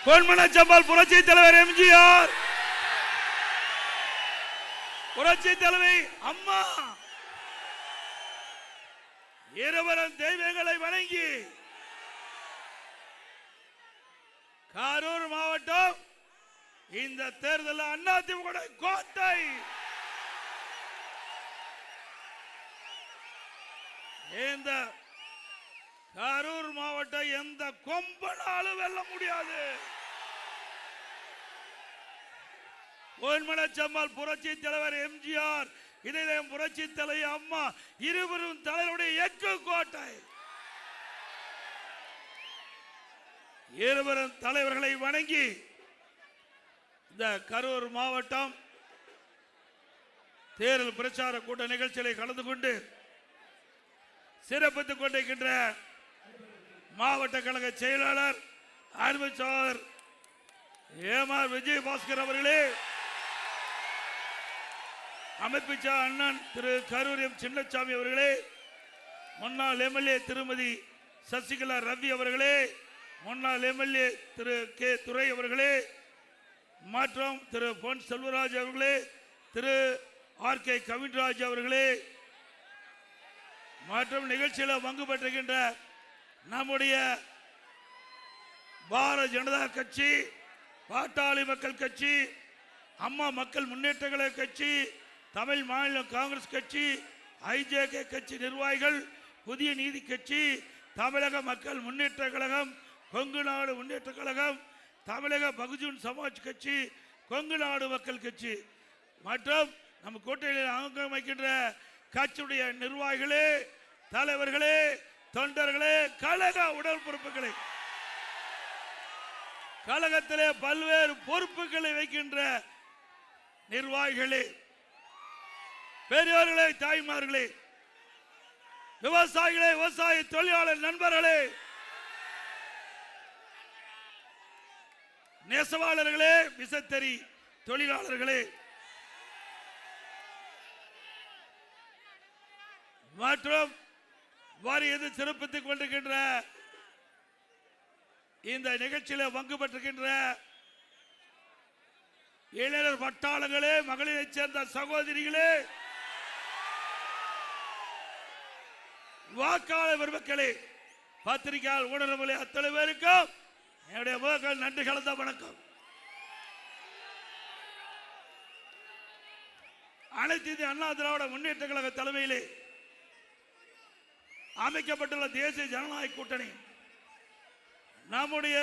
பொன்மனச்சம்பாள் புரட்சி தலைவர் எம்ஜிஆர், புரட்சி தலைவி அம்மா இருவரும் தெய்வங்களை வணங்கி கரூர் மாவட்டம் இந்த தேர்தல் அதிமுக கோட்டை. இந்த கரூர் மாவட்டம் எந்த கொம்பனாலும் வெல்ல முடியாது. பொன்மனச்சம்பாள் புரட்சி தலைவர் எம்ஜிஆர், இதயம் புரட்சி தலைவி அம்மா இருவரும் தலைவருடைய எக்கு கோட்டை. இருவரும் தலைவர்களை வணங்கி இந்த கரூர் மாவட்டம் தேர்தல் பிரச்சார கூட்ட நிகழ்ச்சிகளை கலந்து கொண்டு சிறப்பித்துக் கொண்டிருக்கின்ற மாவட்ட கழக செயலாளர் அன்புச்சோர் ஏமார் விஜயபாஸ்கர் அவர்களே, அமைப்பிச்சா அண்ணன் திரு கரூர் எம் சின்னசாமி அவர்களே, முன்னாள் எம்எல்ஏ திருமதி சசிகலா ரவி அவர்களே, முன்னாள் எம்எல்ஏ திரு கே துரை அவர்களே, மற்றும் திரு பொன் செல்வராஜ் அவர்களே, திரு ஆர் கே கவின்ராஜ் அவர்களே, மற்றும் நிகழ்ச்சியில் பங்கு பெற்றுகின்ற நம்முடைய பாரதிய ஜனதா கட்சி, பாட்டாளி மக்கள் கட்சி, அம்மா மக்கள் முன்னேற்ற கழக கட்சி, தமிழ் மாநில காங்கிரஸ் கட்சி, ஐஜேகே கட்சி நிர்வாகிகள், புதிய நீதி கட்சி, தமிழக மக்கள் முன்னேற்ற கழகம், கொங்கு நாடு முன்னேற்ற கழகம், தமிழக பகுஜன் சமாஜ் கட்சி, கொங்கு நாடு மக்கள் கட்சி மற்றும் நம்ம கோட்டையில் அங்கம் வைக்கின்ற கட்சியுடைய நிர்வாகிகளே, தலைவர்களே, தொண்டர்களே, கழக உடல் பொறுப்புகளை, கழகத்திலே பல்வேறு பொறுப்புகளை வைக்கின்ற நிர்வாகிகளே, பெரியோர்களே, தாய்மார்களே, விவசாயிகளே, விவசாய தொழிலாளர் நண்பர்களே, நெசவாளர்களே, விசைத்தறி தொழிலாளர்களே மற்றும் வாரியது சிறப்பித்துக் கொண்டிருக்கின்ற இந்த நிகழ்ச்சியில் பங்கு பெற்றிருக்கின்ற இளைஞர் பட்டாளங்களே, மகளிரை சேர்ந்த சகோதரிகளே, வாக்காளர் பெருமக்களே, பத்திரிகையாளர் ஊடகங்களே, அத்தனை பேருக்கும் என்னுடைய முதல் நன்றி கலந்த வணக்கம். அனைத்து இந்திய அண்ணா திராவிட முன்னேற்ற கழக தலைமையிலே அமைக்கப்பட்டுள்ள தேசிய ஜனநாயக கூட்டணி நம்முடைய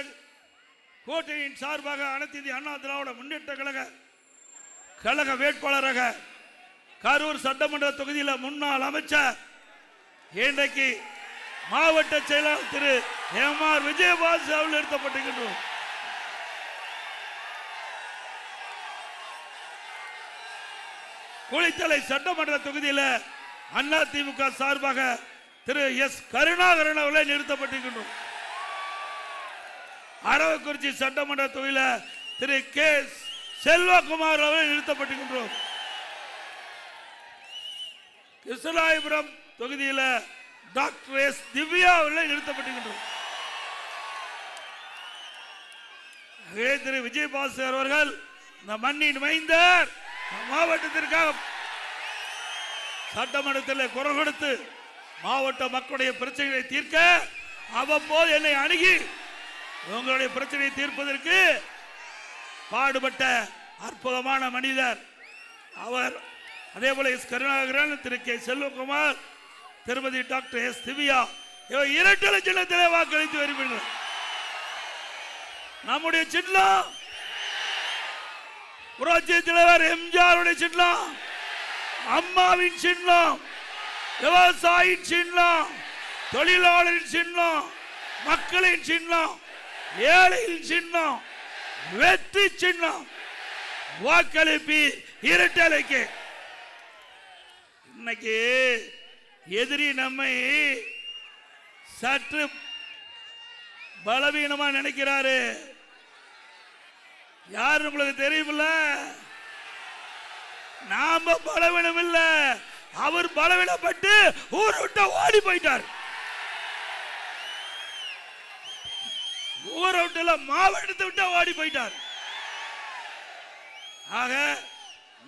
கூட்டணியின் சார்பாக அனைத்து இந்திய அண்ணா திராவிட முன்னேற்ற கழக வேட்பாளராக கரூர் சட்டமன்ற தொகுதியில் முன்னாள் அமைச்சர், இன்றைக்கு மாவட்ட செயலாளர் திரு ஏமார் விஜயபாஸ்கர் அவர்கள் நிறுத்தப்பட்டிருக்கின்றோம். குளித்தலை சட்டமன்ற தொகுதியில் அதிமுக சார்பாக திரு எஸ் கருணாகரன் அவர்களை நிறுத்தப்பட்டிருக்கின்றோம். அரவக்குறிச்சி சட்டமன்ற தொகுதியில் திரு கே செல்வகுமார் அவர்கள் நிறுத்தப்பட்டிருக்கின்றோம். கிருஷ்ணராயபுரம் தொகுதியில் டாக்டர் எஸ் திவ்யா அவர்களை நிறுத்தப்பட்டிருக்கின்றோம். திரு விஜயபாஸ்கர் அவர்கள் இந்த மண்ணின் மைந்தர், மாவட்டத்திற்காக சட்டமன்றத்தில் குரல் கொடுத்து மாவட்ட மக்களுடைய பிரச்சனைகளை தீர்க்க அவ்வப்போது என்னை அணுகி உங்களுடைய பிரச்சனையை தீர்ப்பதற்கு பாடுபட்ட அற்புதமான மனிதர் அவர். அதே போல எஸ் கருணாகரன், திரு கே செல்வகுமார், திருமதி டாக்டர் எஸ் திவ்யா இரட்டை சின்னத்திலே வாக்களித்து வருகின்றனர். நம்முடைய சின்னம் புரட்சி தலைவர் எம்ஜிஆருடைய சின்னம், அம்மாவின் சின்னம், விவசாயியின் சின்னம், தொழிலாளரின் சின்னம், மக்களின் சின்னம், ஏழையின் சின்னம், வெற்றி சின்னம். வாக்களிப்பி இரட்டலைக்கு. இன்னைக்கு எதிரி நம்மை சற்று பலவீனமா நினைக்கிறாரு. யார் உங்களுக்கு தெரியுமில்ல? நாம பலவீனம் இல்ல, அவர் பலவீனப்பட்டு ஊர் விட்டு ஓடி போயிட்டார். ஊரை விட்டு மாவட்டத்தை விட்டு ஓடி போயிட்டார். ஆக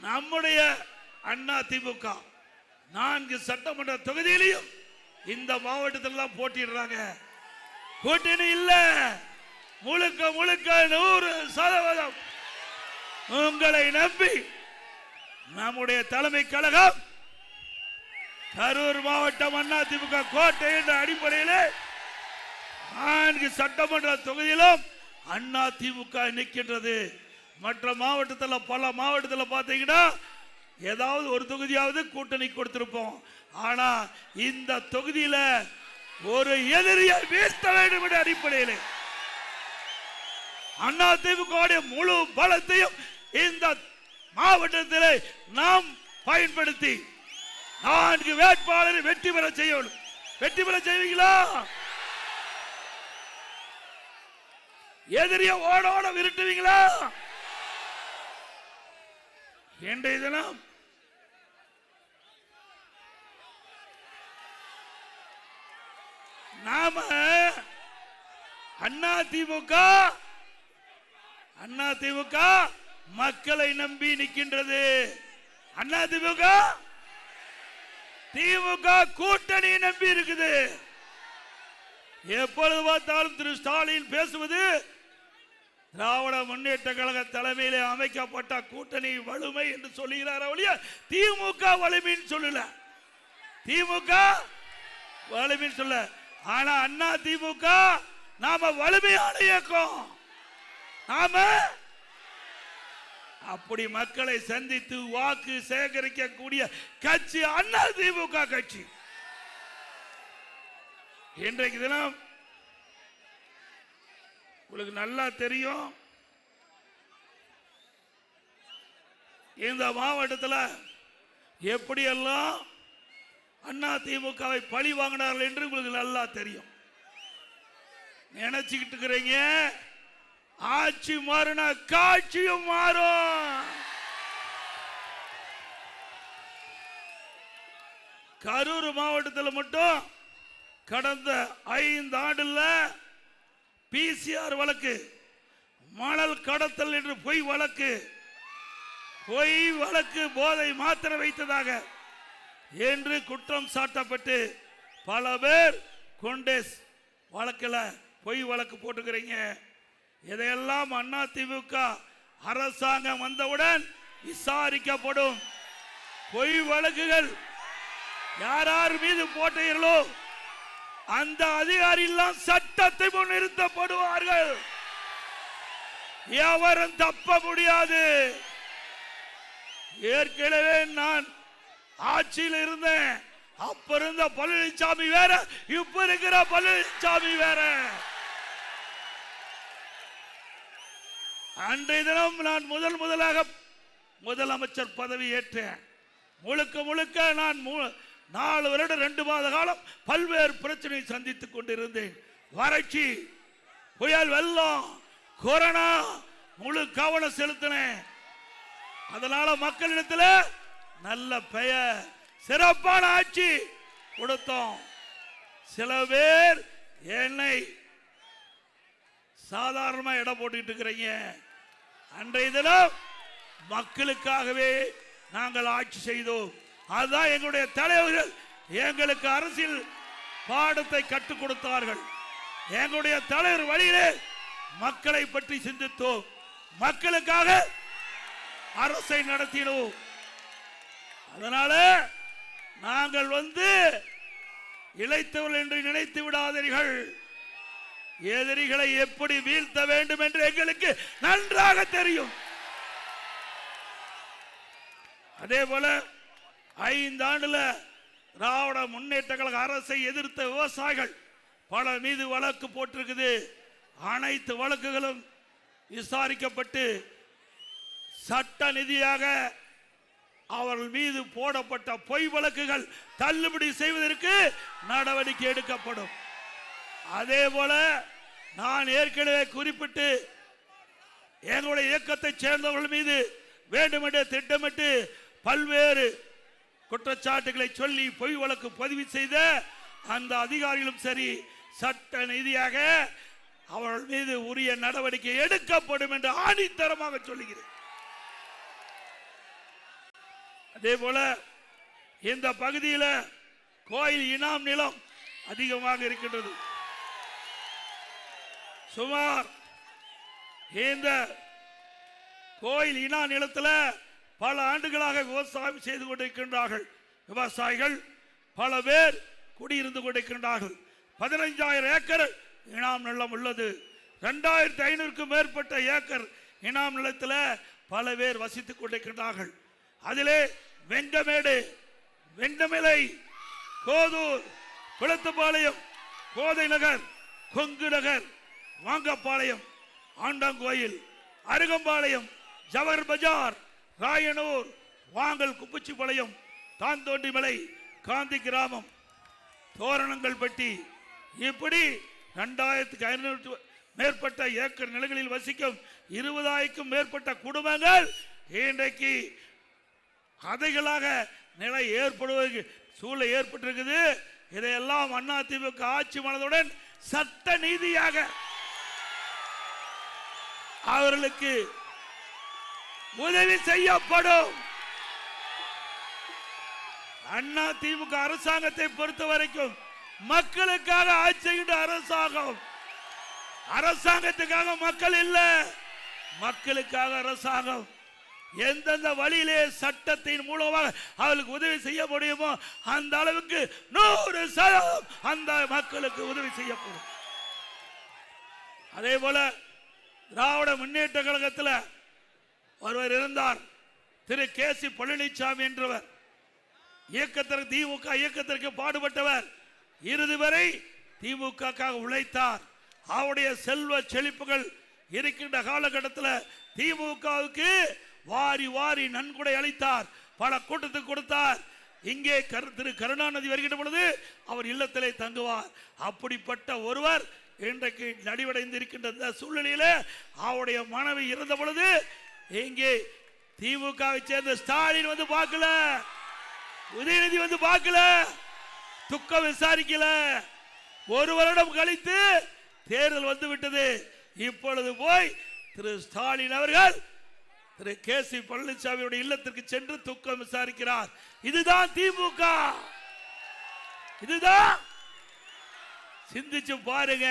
நம்முடைய அண்ணா திமுக 4 சட்டமன்ற தொகுதியிலையும் இந்த மாவட்டத்தில் போட்டிடுறாங்க. கூட்டணி இல்ல, முழுக்க முழுக்க 100% உங்களை நம்பி நம்முடைய தலைமை கழகம் கரூர் மாவட்டம் அண்ணா திமுக கோட்டை என்ற அடிப்படையில் 4 சட்டமன்ற தொகுதியிலும் அண்ணா திமுக நிற்கின்றது. மற்ற மாவட்டத்தில் பல மாவட்டத்தில் பார்த்தீங்கன்னா ஏதாவது ஒரு தொகுதியாவது கூட்டணி கொடுத்திருப்போம். ஆனா இந்த தொகுதியில ஒரு எதிரியை வீழ்த்த வேண்டும் என்ற அடிப்படையில் அண்ணா திமுக முழு பலத்தையும் இந்த மாவட்டத்தில் நாம் பயன்படுத்தி 4 வேட்பாளரை வெற்றி பெற செய்யணும். வெற்றி பெற செய்வீங்களா? எதிரிய ஓட விரட்டுவீங்களா? இன்றைய தினம் நாம அண்ணா திமுக மக்களை நம்பி நிற்கின்றது. அண்ணா திமுக கூட்டணி நம்பி இருக்குது. எப்பொழுது பார்த்தாலும் திரு ஸ்டாலின் பேசுவது திராவிட முன்னேற்ற கழக தலைமையிலே அமைக்கப்பட்ட கூட்டணி வலிமை என்று சொல்லுகிறார் ஒழிய திமுக வலிமைன்னு சொல்லல. திமுக வலிமைன்னு சொல்ல. ஆனா அண்ணா திமுக நாம வலிமையான இயக்கம். நாம அப்படி மக்களை சந்தித்து வாக்கு சேகரிக்கக்கூடிய கட்சி அண்ணா திமுக கட்சி. இன்றைக்கு தினம் உங்களுக்கு நல்லா தெரியும், இந்த மாவட்டத்தில் எப்படியெல்லாம் அண்ணா திமுகவை பழி வாங்கினார்கள் என்று உங்களுக்கு நல்லா தெரியும். நினைச்சுக்கிட்டு இருக்கிறீங்க ஆட்சி மாறினா காட்சியும் மாறும். கரூர் மாவட்டத்தில் மட்டும் கடந்த 5 ஆண்டுல பிசிஆர் வழக்கு, மணல் கடத்தல் என்று பொய் வழக்கு, போதை மாத்திரை வைத்ததாக என்று குற்றம் சாட்டப்பட்டு பல பேர் கொண்டேஸ் வழக்கில் பொய் வழக்கு போட்டுக்கிறீங்க. இதையெல்லாம் அண்ணா திமுக அரசாங்கம் வந்தவுடன் விசாரிக்கப்படும். பொய் வழக்குகள் யார் மீது போட்டீர்களோ அந்த அதிகாரி எல்லாம் சட்டத்தை முன் நிறுத்தப்படுவார்கள். எவரும் தப்ப முடியாது. ஏற்கனவே நான் ஆட்சியில் இருந்தேன். அப்ப இருந்த பழனிசாமி வேற, இப்ப இருக்கிற பழனிசாமி வேற. அன்றைய தினம் நான் முதலாக முதலமைச்சர் பதவி ஏற்றேன். முழுக்க நான் 4 வருடம் 2 மாத காலம் பல்வேறு பிரச்சனை சந்தித்துக் கொண்டிருந்தேன். வறட்சி, புயல், வெள்ளம், கொரோனா, முழு கவனம் செலுத்தினேன். அதனால மக்களிடத்தில் நல்ல பெயர், சிறப்பான ஆட்சி கொடுத்தோம். சில பேர் என்னை சாதாரணமா இடம் போட்டுக்கிட்டு இருக்கிறீங்க. அன்றைய தினம் மக்களுக்காகவே நாங்கள் ஆட்சி செய்தோம். அதுதான் எங்களுடைய தலைவர்கள் எங்களுக்கு அரசியல் பாடத்தை கற்றுக் கொடுத்தார்கள். எங்களுடைய தலைவர் வழியிலே மக்களை பற்றி சிந்தித்தோம். மக்களுக்காக அரசை நடத்தினோம். அதனால நாங்கள் இளைத்தவர்கள் என்று நினைத்து விடாதீர்கள். எதிரிகளை எப்படி வீழ்த்த வேண்டும் என்று எங்களுக்கு நன்றாக தெரியும். அதே போல 5 ஆண்டுல திராவிட முன்னேற்ற கழக அரசை எதிர்த்த விவசாயிகள் பல மீது வழக்கு போட்டிருக்குது. அனைத்து வழக்குகளும் விசாரிக்கப்பட்டு சட்ட நிதியாக அவர்கள் மீது போடப்பட்ட பொய் வழக்குகள் தள்ளுபடி செய்வதற்கு நடவடிக்கை எடுக்கப்படும். அதே போல நான் ஏற்கனவே குறிப்பிட்டு எங்களுடைய இயக்கத்தை சேர்ந்தவர்கள் மீது வேண்டுமென்றே திட்டமிட்டு பல்வேறு குற்றச்சாட்டுகளை சொல்லி பொய் வழக்கு பதிவு செய்த அந்த அதிகாரிகளும் சரி, சட்ட நீதியாக அவர்கள் மீது உரிய நடவடிக்கை எடுக்கப்படும் என்று ஆணித்தரமாக சொல்லுகிறேன். அதே போல இந்த பகுதியில் கோயில் இனாம் நிலம் அதிகமாக இருக்கின்றது. சுமார் இந்த கோயில் இனா நிலத்தில் பல ஆண்டுகளாக விவசாயம் செய்து கொண்டிருக்கின்றார்கள். விவசாயிகள் பல பேர் குடியிருந்து கொண்டிருக்கின்றார்கள். 15,000 ஏக்கர் இனாம் நிலம் உள்ளது. 2,500க்கும் மேற்பட்ட ஏக்கர் இனாம் நிலத்தில் பல பேர் வசித்துக் கொண்டிருக்கின்றார்கள். அதிலே வெங்கமேடு, வெங்கமலை, கோதூர், குளத்துப்பாளையம், கோதை நகர், கொங்கு நகர், வாங்கப்பாளையம், ஆண்டாங்கோயில், அருகம்பாளையம், ஜவர் பஜார், ராயனூர், வாங்கல், குப்புச்சிப்பாளையம், தாந்தோண்டிமலை, காந்தி கிராமம், தோரணங்கள்பட்டி, இப்படி 2,500 மேற்பட்ட ஏக்கர் நிலங்களில் வசிக்கும் 20,000க்கும் மேற்பட்ட குடும்பங்கள் இன்றைக்கு கதைகளாக நிலை ஏற்படுவதற்கு சூழல் ஏற்பட்டிருக்குது. இதையெல்லாம் அதிமுக ஆட்சி மனதுடன் சட்ட நீதியாக அவர்களுக்கு உதவி செய்யப்படும். அதிமுக அரசாங்கத்தை பொறுத்த வரைக்கும் மக்களுக்காக ஆட்சி செய்கின்ற அரசாங்கம். அரசாங்கத்துக்காக மக்கள் இல்ல, மக்களுக்காக அரசாங்கம். எந்தெந்த வழியிலே சட்டத்தின் மூலமாக அவர்களுக்கு உதவி செய்ய முடியுமோ அந்த அளவுக்கு 100% அந்த மக்களுக்கு உதவி செய்யப்படும். அதே போல திராவிட முன்னேற்ற கழகத்தில் ஒருவர் இருந்தார், திரு கேசி பழனிசாமி என்றவர். இயக்கத்திற்கு, திமுக இயக்கத்திற்கு பாடுபட்டவர். இறுதி வரை திமுக உழைத்தார். அவருடைய செல்வ செழிப்புகள் இருக்கின்ற காலகட்டத்தில் திமுகவுக்கு வாரி வாரி நன்கொடை அளித்தார். பல கூட்டத்துக்கு கொடுத்தார். இங்கே திரு கருணாநிதி வருகின்ற பொழுது அவர் இல்லத்திலே தங்குவார். அப்படிப்பட்ட ஒருவர் இன்றைக்கு நடிவடைந்து இருக்கின்ற சூழ்நிலையில் அவருடைய மனைவி இருந்த பொழுது இங்கே திமுகவை சேர்ந்த ஸ்டாலின் வந்து பார்க்கல, உதயநிதி வந்து பார்க்கல, துக்கம் விசாரிக்கல. ஒரு வருடம் கழித்து தேர்தல் வந்து விட்டது. இப்பொழுது போய் திரு ஸ்டாலின் அவர்கள் திரு கேசி பழனிசாமியுடைய இல்லத்திற்கு சென்று துக்கம் விசாரிக்கிறார். இதுதான் திமுக. இதுதான். சிந்திச்சு பாருங்க.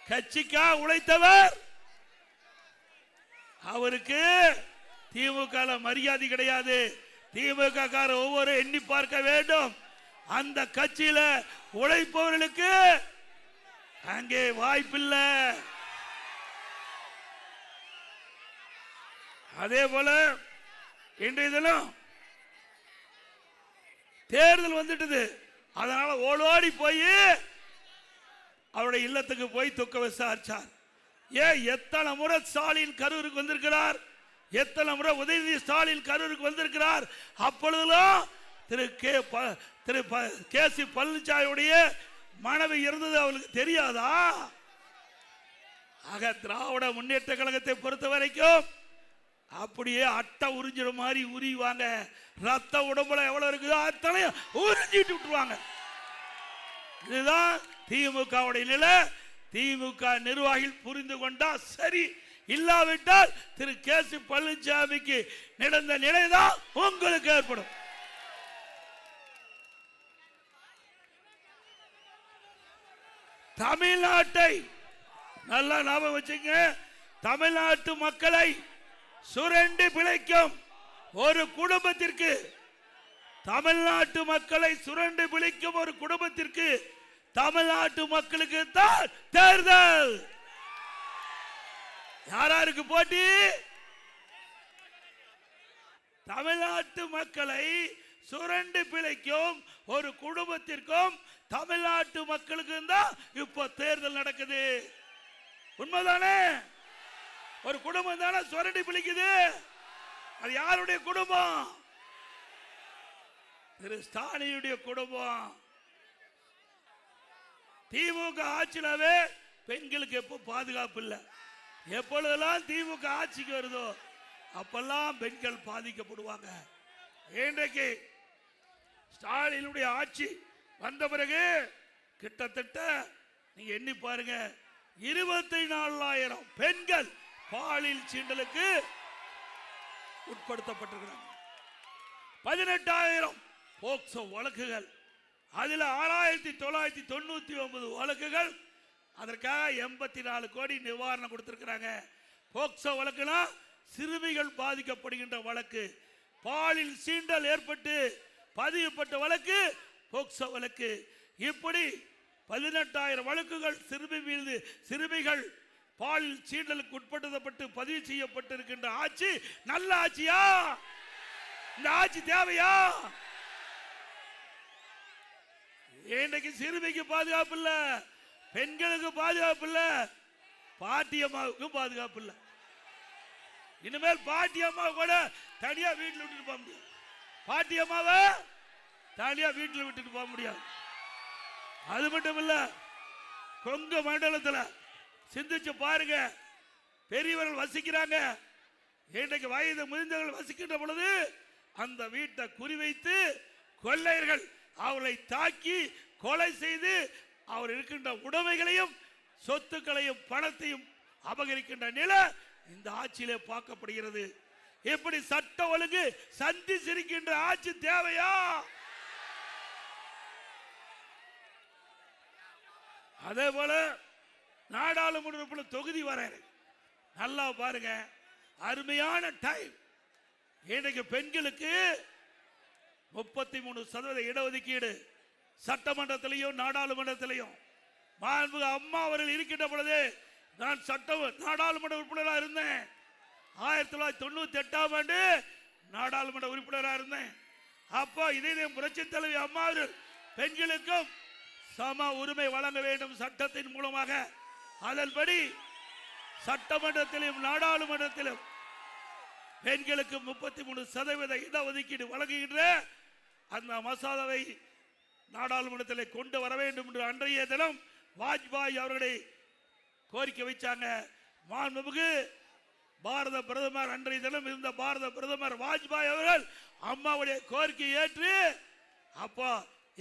கட்சிக்கா உழைத்தவர், அவருக்கு திமுக மரியாதை கிடையாது. திமுக கார ஒவ்வொரு எண்ணி பார்க்க வேண்டும். அந்த கட்சியில உழைப்பவர்களுக்கு அங்கே வாய்ப்பில்லை. அதே போல இன்றைய தினம் தேர்தல் வந்துட்டது. அதனால ஓடோடி போய் அவருடைய இல்லத்துக்கு போய் துக்க விசாரிச்சார். எத்தனை முறை ஸ்டாலின் கரூருக்கு வந்திருக்கிறார், எத்தனை முறை உதயநிதி ஸ்டாலின் கரூருக்கு வந்திருக்கிறார். அப்பொழுதெல்லாம் திரு கேசி பழனிசாமியுடைய மனைவி இருந்தது அவளுக்கு தெரியாதா? ஆக திராவிட முன்னேற்ற கழகத்தை பொறுத்த வரைக்கும் அப்படியே அட்டை உறிஞ்சிற மாதிரி உரிவாங்க. ரத்த உடம்புல எவ்வளவு இருக்குதோ அத்தனையும் உறிஞ்சிட்டு விட்டுருவாங்க. இதுதான் திமுகவுடைய நிலை. திமுக நிர்வாகிகள் புரிந்து கொண்டா சரி, இல்லாவிட்டால் திரு கேசி பழனிசாமிக்கு நடந்த நிலைதான் உங்களுக்கு ஏற்படும். தமிழ்நாட்டை நல்லா ஞாபகம் வச்சுங்க. தமிழ்நாட்டு மக்களை சுரண்டி பிழைக்கும் ஒரு குடும்பத்திற்கு, தமிழ்நாட்டு மக்களை சுரண்டி பிழைக்கும் ஒரு குடும்பத்திற்கு தமிழ்நாட்டு மக்களுக்கு தான் தேர்தல். யாராருக்கு போட்டி? தமிழ்நாட்டு மக்களை சுரண்டி பிழைக்கும் ஒரு குடும்பத்திற்கும் தமிழ்நாட்டு மக்களுக்கு தான் இப்ப தேர்தல் நடக்குது. உண்மைதானே? ஒரு குடும்பம் தானே சுரண்டி பிழைக்குது. அது யாருடைய குடும்பம்? திரு ஸ்டாலினுடைய குடும்பம். திமுக ஆட்சியிலவே பெண்களுக்கு எப்போ பாதுகாப்பு இல்லை. எப்பொழுதெல்லாம் திமுக ஆட்சிக்கு வருதோ அப்பெல்லாம் பெண்கள் பாதிக்கப்படுவாங்க. இன்றைக்கு ஸ்டாலினுடைய ஆட்சி வந்த பிறகு கிட்டத்தட்ட நீங்க எண்ணி பாருங்க, 24,000 பெண்கள் பாலியல் சீண்டலுக்கு உட்படுத்தப்பட்டிருக்கிறாங்க. 18,000 போக்சோ வழக்குகள், அதில் 6,999 வழக்குகள். அதற்காக 84 கோடி நிவாரணம் கொடுத்திருக்கிறாங்க. போக்சோ வழக்குனா சிறுமிகள் பாதிக்கப்படுகின்ற வழக்கு, பாலியல் சீண்டல் ஏற்பட்டு பதியப்பட்ட வழக்கு போக்சோ வழக்கு. இப்படி 18,000 வழக்குகள் சிறுமிகள் பாலியல் சீண்டலுக்கு உட்படுத்தப்பட்டு பதிவு செய்யப்பட்டிருக்கின்ற ஆட்சி நல்ல ஆட்சியா? இந்த ஆட்சி தேவையா? இன்றைக்கு சிறுமிக்கு பாதுகாப்பு இல்ல, பெண்களுக்கு பாதுகாப்பு இல்ல, பாட்டியம்மாவுக்கும் பாதுகாப்பு இல்ல. இனிமேல் பாட்டியம்மா கூட தனியா வீட்டில் விட்டுட்டு போக முடியாது. பாட்டியம்மாவை தனியா வீட்டில் விட்டுட்டு போக முடியாது. அது மட்டும் இல்ல, கொங்கு மண்டலத்தில் சிந்திச்சு பாருங்க, பெரியவர்கள் வசிக்கிறாங்க. இன்றைக்கு வயது முதிர்ந்தவர்கள் வசிக்கின்ற பொழுது அந்த வீட்டை குறிவைத்து கொள்ளையர்கள் அவர்களை தாக்கி கொலை செய்து அவர் இருக்கின்ற உடைமைகளையும் சொத்துக்களையும் பணத்தையும் அபகரிக்கின்ற நிலை இந்த ஆட்சியிலே பார்க்கப்படுகிறது. எப்படி சட்ட ஒழுங்கு சந்தி சிரிக்கின்ற ஆட்சி தேவையா? அதே போல நாடாளுமன்ற தொகுதி வரையறை நல்லா பாருங்க, அருமையான டைம். இன்றைக்கு பெண்களுக்கு 33% இடஒதுக்கீடு சட்டமன்றத்திலையும் நாடாளுமன்றத்திலையும். மாண்புமிகு அம்மா அவர்கள் இருக்கின்ற பொழுது நான் நாடாளுமன்ற உறுப்பினராக இருந்தேன். 1998ஆம் ஆண்டு நாடாளுமன்ற உறுப்பினராக இருந்தேன். அப்போ இதே புரட்சி தலைவி அம்மா அவர்கள் பெண்களுக்கும் சம உரிமை வழங்க வேண்டும் சட்டத்தின் மூலமாக. அதன்படி சட்டமன்றத்திலும் நாடாளுமன்றத்திலும் பெண்களுக்கு 33% இடஒதுக்கீடு வழங்குகின்ற அந்த மசோதாவை நாடாளுமன்றத்தில் கொண்டு வர வேண்டும் என்று அன்றைய தினம் வாஜ்பாய் அவர்களை கோரிக்கை வைச்சாங்க. மாண்புமிகு பாரத பிரதமர், அன்றைய தினம் இருந்த பாரத பிரதமர் வாஜ்பாய் அவர்கள் அம்மாவுடைய கோரிக்கை ஏற்று அப்போ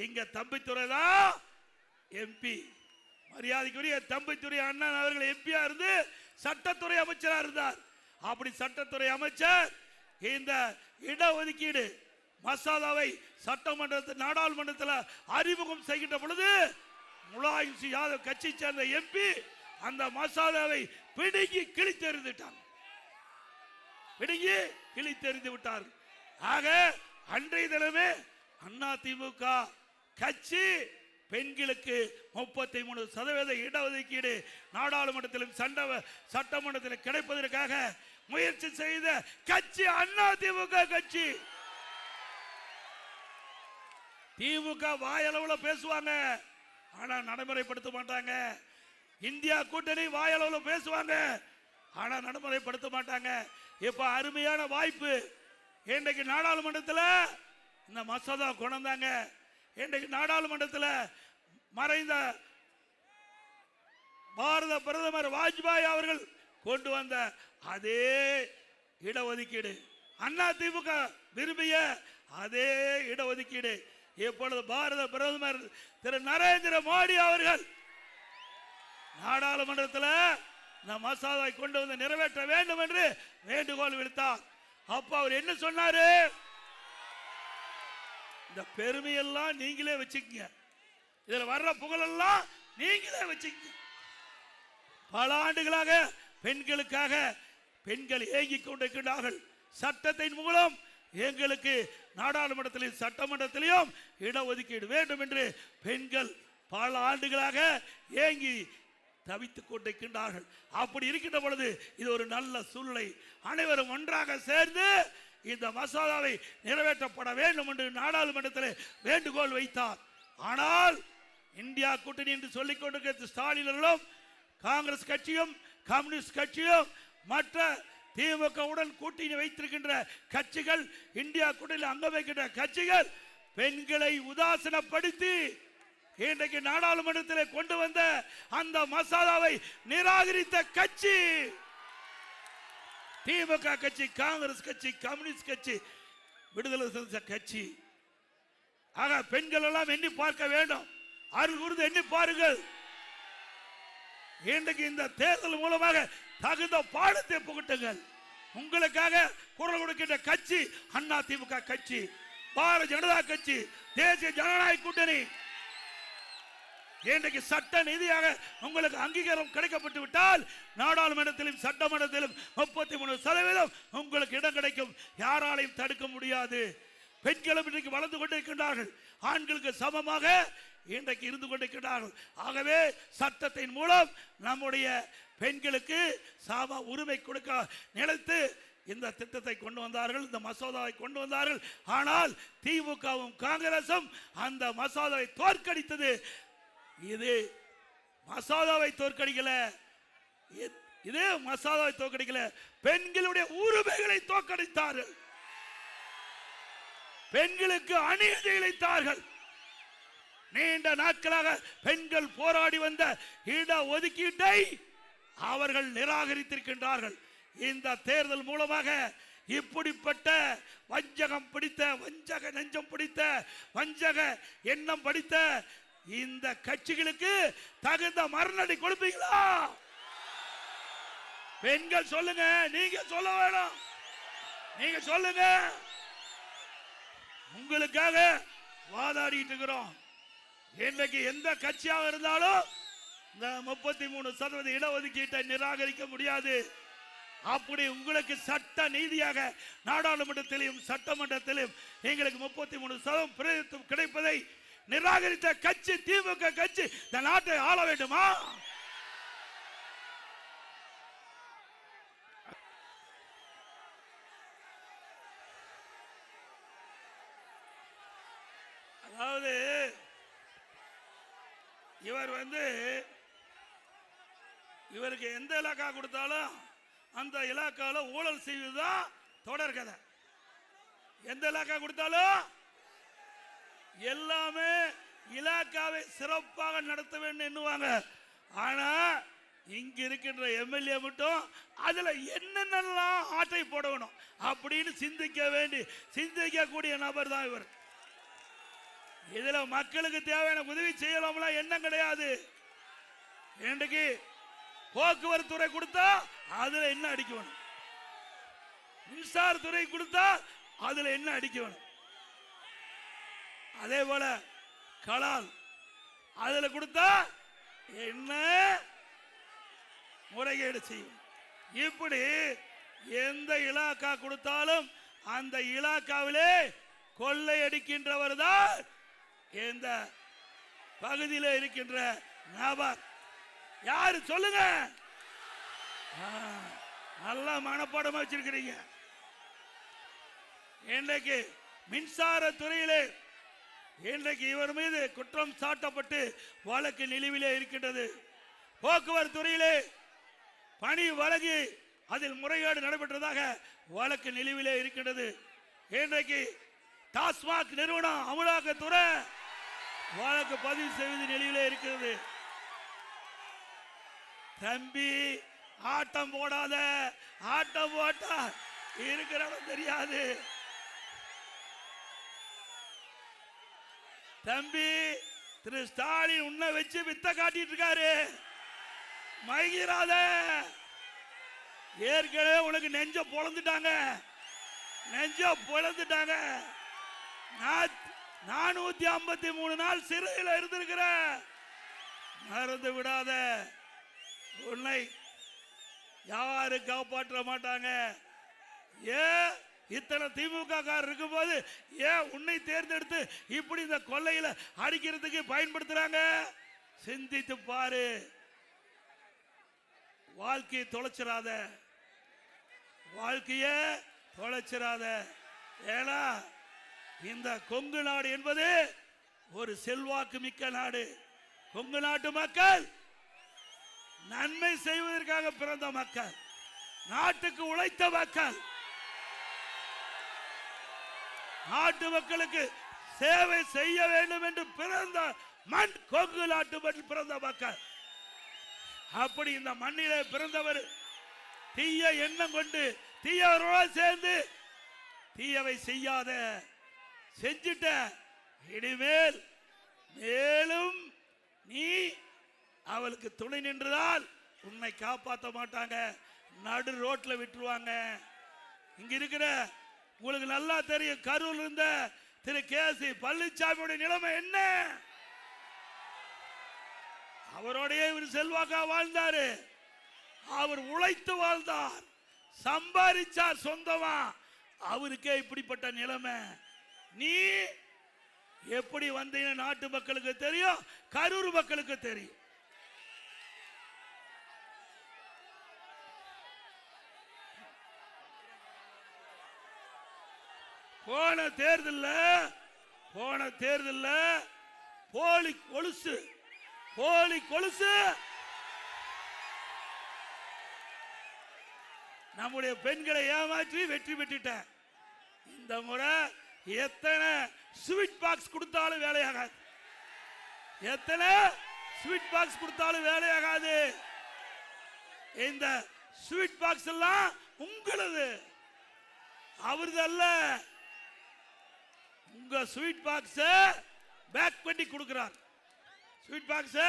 இங்க தம்பித்துறை தான் எம்பி, மரியாதைக்குரிய தம்பித்துறை அண்ணன் அவர்கள் எம்பியா இருந்து சட்டத்துறை அமைச்சராக இருந்தார். அப்படி சட்டத்துறை அமைச்சர் இந்த இடஒதுக்கீடு மசோதாவை சட்டமன்றத்தில் நாடாளுமன்றத்தில் அறிமுகம் செய்கின்ற பொழுது முலாயம் சிங் யாதவ் கட்சி சேர்ந்த எம்பி அந்த மசோதாவை பிடுங்கி கிழித்தெறிந்து விட்டார். ஆக அன்றைய தினமே அதிமுக கட்சி பெண்களுக்கு 33% இடஒதுக்கீடு நாடாளுமன்றத்திலும் சட்டமன்றத்திலும் கிடைப்பதற்காக முயற்சி செய்த கட்சி அதிமுக கட்சி. திமுக வாயளவுல பேசுவாங்க, ஆனா நடைமுறைப்படுத்த மாட்டாங்க. இந்தியா கூட்டணி வாயளவுல பேசுவாங்க, ஆனா நடைமுறைப்படுத்த மாட்டாங்க. இப்ப அருமையான வாய்ப்பு. இன்றைக்கு நாடாளுமன்றத்தில் இந்த மசோதா கொண்டு வந்தாங்க. இன்றைக்கு நாடாளுமன்றத்தில் மறைந்த பாரத பிரதமர் வாஜ்பாய் அவர்கள் கொண்டு வந்த அதே இடஒதுக்கீடு, அதிமுக விரும்பிய அதே இடஒதுக்கீடு இப்பொழுது பாரத பிரதமர் திரு நரேந்திர மோடி அவர்கள் நாடாளுமன்றத்தில் இந்த மசோதாவை கொண்டு வந்து நிறைவேற்ற வேண்டும் என்று வேண்டுகோள் விடுத்தார். அப்ப அவர் என்ன சொன்னாரு? இந்த பெருமையெல்லாம் நீங்களே வச்சுக்கங்க, இதுல வர்ற புகழெல்லாம் நீங்களே வச்சுக்கங்க. பல ஆண்டுகளாக பெண்களுக்காக பெண்கள் ஏங்கிக் கொண்டிருக்கிறார்கள். சட்டத்தின் மூலம் எங்களுக்கு நாடாளுமன்றத்திலும் சட்டமன்றத்திலும் இடஒதுக்கீடு வேண்டும் என்று பெண்கள் பல ஆண்டுகளாக ஏங்கி தவித்துக் கொண்டிருக்கின்றார்கள். அப்படி இருக்கின்ற பொழுது இது ஒரு நல்ல சூழ்நிலை. அனைவரும் ஒன்றாக சேர்ந்து இந்த மசோதாவை நிறைவேற்றப்பட வேண்டும் என்று நாடாளுமன்றத்தில் வேண்டுகோள் வைத்தார். ஆனால் இந்தியா கூட்டணி என்று சொல்லிக் கொண்டிருக்கிற ஸ்டாலினர்களும் காங்கிரஸ் கட்சியும் கம்யூனிஸ்ட் கட்சியும் மற்ற திமுகவுடன் கூட்டணி வைத்திருக்கின்ற கட்சிகள், இந்தியா கூட்டணியில் அங்கம் வைக்கின்ற கட்சிகள் பெண்களை உதாசீனப்படுத்தி இன்றைக்கு நாடாளுமன்றத்தில் கொண்டு வந்த அந்த மசோதாவை நிராகரித்த கட்சி திமுக கட்சி, காங்கிரஸ் கட்சி, கம்யூனிஸ்ட் கட்சி, விடுதலை சிறுத்தை கட்சி. ஆக பெண்கள் எல்லாம் எண்ணி பார்க்க வேண்டும். அருள் கூர்ந்து எண்ணி பாருங்கள். இன்றைக்கு இந்த தேர்தல் மூலமாக தகுந்த பாடத்தை புகட்டுங்கள். உங்களுக்காக குரல் கொடுக்கின்ற கட்சி அண்ணா திமுக கட்சி, பாரதிய ஜனதா கட்சி, தேசிய ஜனநாயக கூட்டணி. இன்றைக்கு சட்ட நீதியாக உங்களுக்கு அங்கீகாரம் கிடைக்கப்பட்டு விட்டால் நாடாளுமன்றத்திலும் சட்டமன்றத்திலும் 33% உங்களுக்கு இடம் கிடைக்கும். யாராலையும் தடுக்க முடியாது. பெண்களும் இன்றைக்கு வளர்ந்து கொண்டிருக்கின்றார்கள். ஆண்களுக்கு சமமாக இன்றைக்கு இருந்து கொண்டிருக்கிறார்கள். ஆகவே சட்டத்தின் மூலம் நம்முடைய பெண்களுக்கு சம உரிமை கொடுக்க நினைத்து இந்த திட்டத்தை கொண்டு வந்தார்கள், இந்த மசோதாவை கொண்டு வந்தார்கள். ஆனால் திமுகவும் காங்கிரசும் அந்த மசோதாவை தோற்கடித்தது. இது மசோதாவை தோற்கடிக்கல, இது மசோதாவை தோற்கடிக்கல, பெண்களுடைய உரிமைகளை தோற்கடித்தார்கள். பெண்களுக்கு அநீதி இழைத்தார்கள். நீண்ட நாட்களாக பெண்கள் போராடி வந்த இட ஒதுக்கீட்டை அவர்கள் நிராகரித்திருக்கின்றார்கள். இந்த தேர்தல் மூலமாக இப்படிப்பட்ட வஞ்சகம் பிடித்த, வஞ்சக நெஞ்சம் பிடித்த, வஞ்சக எண்ணம் படித்த இந்த கட்சிகளுக்கு தகுந்த மரணடி கொடுப்பீங்களா? பெண்கள் சொல்லுங்க, நீங்க சொல்ல வேணும், நீங்க சொல்லுங்க. உங்களுக்காக வாதாடிட்டு இருக்கிறோம். இன்றைக்கு எந்த கட்சியாக இருந்தாலும் இந்த 33% இடஒதுக்கீட்டை நிராகரிக்க முடியாது. அப்படி உங்களுக்கு சட்ட நீதியாக நாடாளுமன்றத்திலும் சட்டமன்றத்திலும் எங்களுக்கு 33% பிரதிநிதித்துவம் கிடைப்பதை நிராகரித்த கட்சி திமுக கட்சி இந்த நாட்டை ஆள வேண்டுமா? அதாவது இவர் இவருக்கு எந்த இலாக்கா கொடுத்தாலும் அந்த இலாக்கால ஊழல் செய்வதுதான் தொடர்கதை. எந்த இலாக்கா கொடுத்தாலும் எல்லாமே இலாக்காவை சிறப்பாக நடத்த வேண்டும் எண்ணுவாங்க. ஆனா இங்க இருக்கின்ற எம்எல்ஏ மட்டும் அதுல என்னென்னலாம் ஆட்டை போடணும் அப்படின்னு சிந்திக்கக்கூடிய நபர் தான் இவர். இதுல மக்களுக்கு தேவையான உதவி செய்யலாம்ல எண்ணம் கிடையாது. இன்றைக்கு போக்குவரத்து துறை கொடுத்தா அதுல என்ன அடிக்கணும், மின்சாரத்துறை கொடுத்தா அதுல என்ன அடிக்கணும், அதே போல கலால் அதுல கொடுத்தா என்ன முறைகேடு செய்யும். இப்படி எந்த இலாக்கா கொடுத்தாலும் அந்த இலாக்காவிலே கொள்ளையடிக்கின்றவர் தான் இந்த பகுதியில் இருக்கின்ற நபர். யாரு சொல்லுங்க? நல்ல மனப்பாடமா வச்சிருக்கிறீங்க. இன்றைக்கு மின்சார துறையிலே இன்றைக்கு இவர் மீது குற்றம் சாட்டப்பட்டு வழக்கு நிலுவிலே இருக்கின்றது. போக்குவரத்து துறையிலே பணி வழங்கி அதில் முறைகேடு நடைபெற்றதாக வழக்கு நிலுவிலே இருக்கின்றது. இன்றைக்கு டாஸ்மாக் நிறுவனம் அமலாக்கத்துறை வழக்கு பதிவு செய்வது நிலையிலே இருக்கிறது. தம்பி ஆட்டம் போடாத, ஆட்டம் போட்டா இருக்கிறவன் தெரியாது. தம்பி திரு ஸ்டாலின் உன்னை வச்சு வித்த காட்டிட்டு இருக்காரு, மயங்கிறாத. ஏற்கனவே உனக்கு நெஞ்ச பொழந்துட்டாங்க. 453 நாள் சிறையில் இருந்திருக்கிற, மறந்து விடாத. உன்னை யாரு காப்பாற்ற மாட்டாங்க. ஏன் இத்தனை திமுக காரர் இருக்கும் போது ஏன் உன்னை தேர்ந்தெடுத்து இப்படி இந்த கொள்ளையில அடிக்கிறதுக்கு பயன்படுத்துறாங்க? சிந்தித்து பாரு. வாழ்க்கையை தொலைச்சிடாத, வாழ்க்கைய தொலைச்சிடாத. ஏன்னா இந்த கொங்கு நாடு என்பது ஒரு செல்வாக்கு மிக்க நாடு. கொங்கு நாட்டு மக்கள் நன்மை செய்வதற்காக பிறந்த மக்கள், நாட்டுக்கு உழைத்த மக்கள், நாட்டு மக்களுக்கு சேவை செய்ய வேண்டும் என்று பிறந்த மண் கொங்கு நாட்டு மண்ணில் பிறந்த மக்கள். அப்படி இந்த மண்ணிலே பிறந்தவர் தீய எண்ணம் கொண்டு தீயவர்களோடு சேர்ந்து தீயவை செய்யாத, செஞ்சிட்ட. இனிமேல் மேலும் நீ அவளுக்கு துணை நின்றதால் உன்னை காப்பாற்ற மாட்டாங்க, நடு ரோட்ல விட்டுருவாங்க. இங்க இருக்கிற உங்களுக்கு நல்லா தெரியும், கரூர் இருந்த திரு கே.சி. பழனிசாமியுடைய நிலைமை என்ன? அவரோடைய இவர் செல்வாக்கா வாழ்ந்தாரு, அவர் உழைத்து வாழ்ந்தார், சம்பாதிச்சார் சொந்தமா. அவருக்கே இப்படிப்பட்ட நிலைமை. நீ எப்படி வந்தீங்க நாட்டு மக்களுக்கு தெரியும், கரூர் மக்களுக்கு தெரியும். போன தேர்தல்ல போலி கொலுசு நம்முடைய பெண்களை ஏமாற்றி வெற்றி பெற்றுட்ட. இந்த முறை எத்தனை ஸ்வீட் பாக்ஸ் கொடுத்தாலும் வேலையாகாது, எத்தனை ஸ்வீட் பாக்ஸ் கொடுத்தாலும் வேலையாகாது. இந்த ஸ்வீட் பாக்ஸ் எல்லாம் உங்களது, அவரது அல்ல. உங்க ஸ்வீட் பாக்ஸ் பேக் பண்ணி கொடுக்கிறார், ஸ்வீட் பாக்ஸ்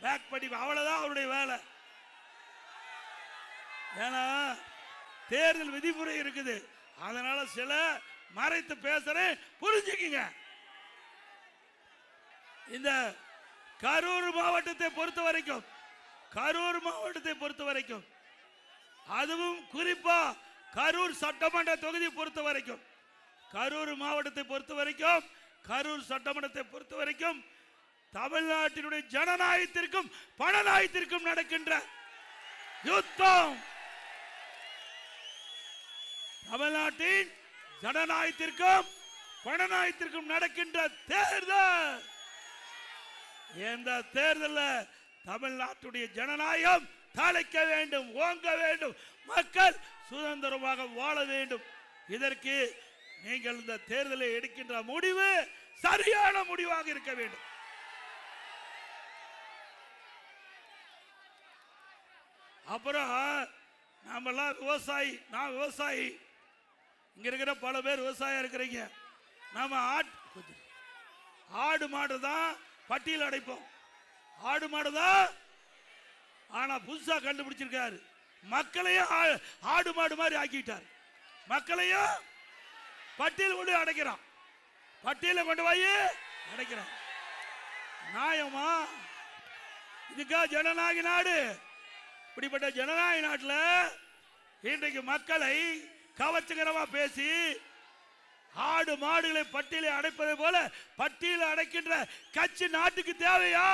பேக் பண்ணி, அவ்வளவுதான் அவருடைய வேலை. ஏன்னா தேர்தல் விதிமுறை இருக்குது, அதனால சில மறைத்து பேசுறேன், புரிஞ்சுக்குங்க. இந்த கரூர் மாவட்டத்தை பொறுத்த வரைக்கும் அதுவும் குறிப்பா கரூர் சட்டமன்ற தொகுதி பொறுத்த வரைக்கும், கரூர் மாவட்டத்தை பொறுத்த வரைக்கும், கரூர் சட்டமன்றத்தை பொறுத்த வரைக்கும் தமிழ்நாட்டினுடைய ஜனநாயகத்திற்கும் பணநாயகத்திற்கும் நடக்கின்ற யுத்தம். தமிழ்நாட்டின் ஜனநாயகத்திற்கும் பணநாயகத்திற்கும் நடக்கின்ற தேர்தல். இந்த தேர்தலில் தமிழ்நாட்டுடைய ஜனநாயகம் தலைக்க வேண்டும், ஓங்க வேண்டும், மக்கள் சுதந்திரமாக வாழ வேண்டும். இதற்கு நீங்கள் இந்த தேர்தலை எடுக்கின்ற முடிவு சரியான முடிவாக இருக்க வேண்டும். அப்புறம் நாமெல்லாம் விவசாயி, நான் விவசாயி, இங்க இருக்கிற பல பேர் விவசாயம் இருக்கிறீங்க. நாம ஆடு மாடு தான் பட்டியல் அடைப்போம், ஆடு மாடு தான். ஆனா புதுசா கண்டுபிடிச்சிருக்காரு, மக்களையும் ஆடு மாடு மாதிரி ஆக்கிட்டார், மக்களையும் பட்டியல் கொண்டு அடைக்கிறான், பட்டியலை கொண்டு போய் அடைக்கிறான். நியாயமா? இதுக்கா ஜனநாயக நாடு? இப்படிப்பட்ட ஜனநாயக நாட்டில் இன்றைக்கு மக்களை கவர்ச்சிகரமா பேசி ஆடு மாடுகளை பட்டியலை அடைப்பதை போல பட்டியலை அடைக்கின்ற கட்சி நாட்டுக்கு தேவையா?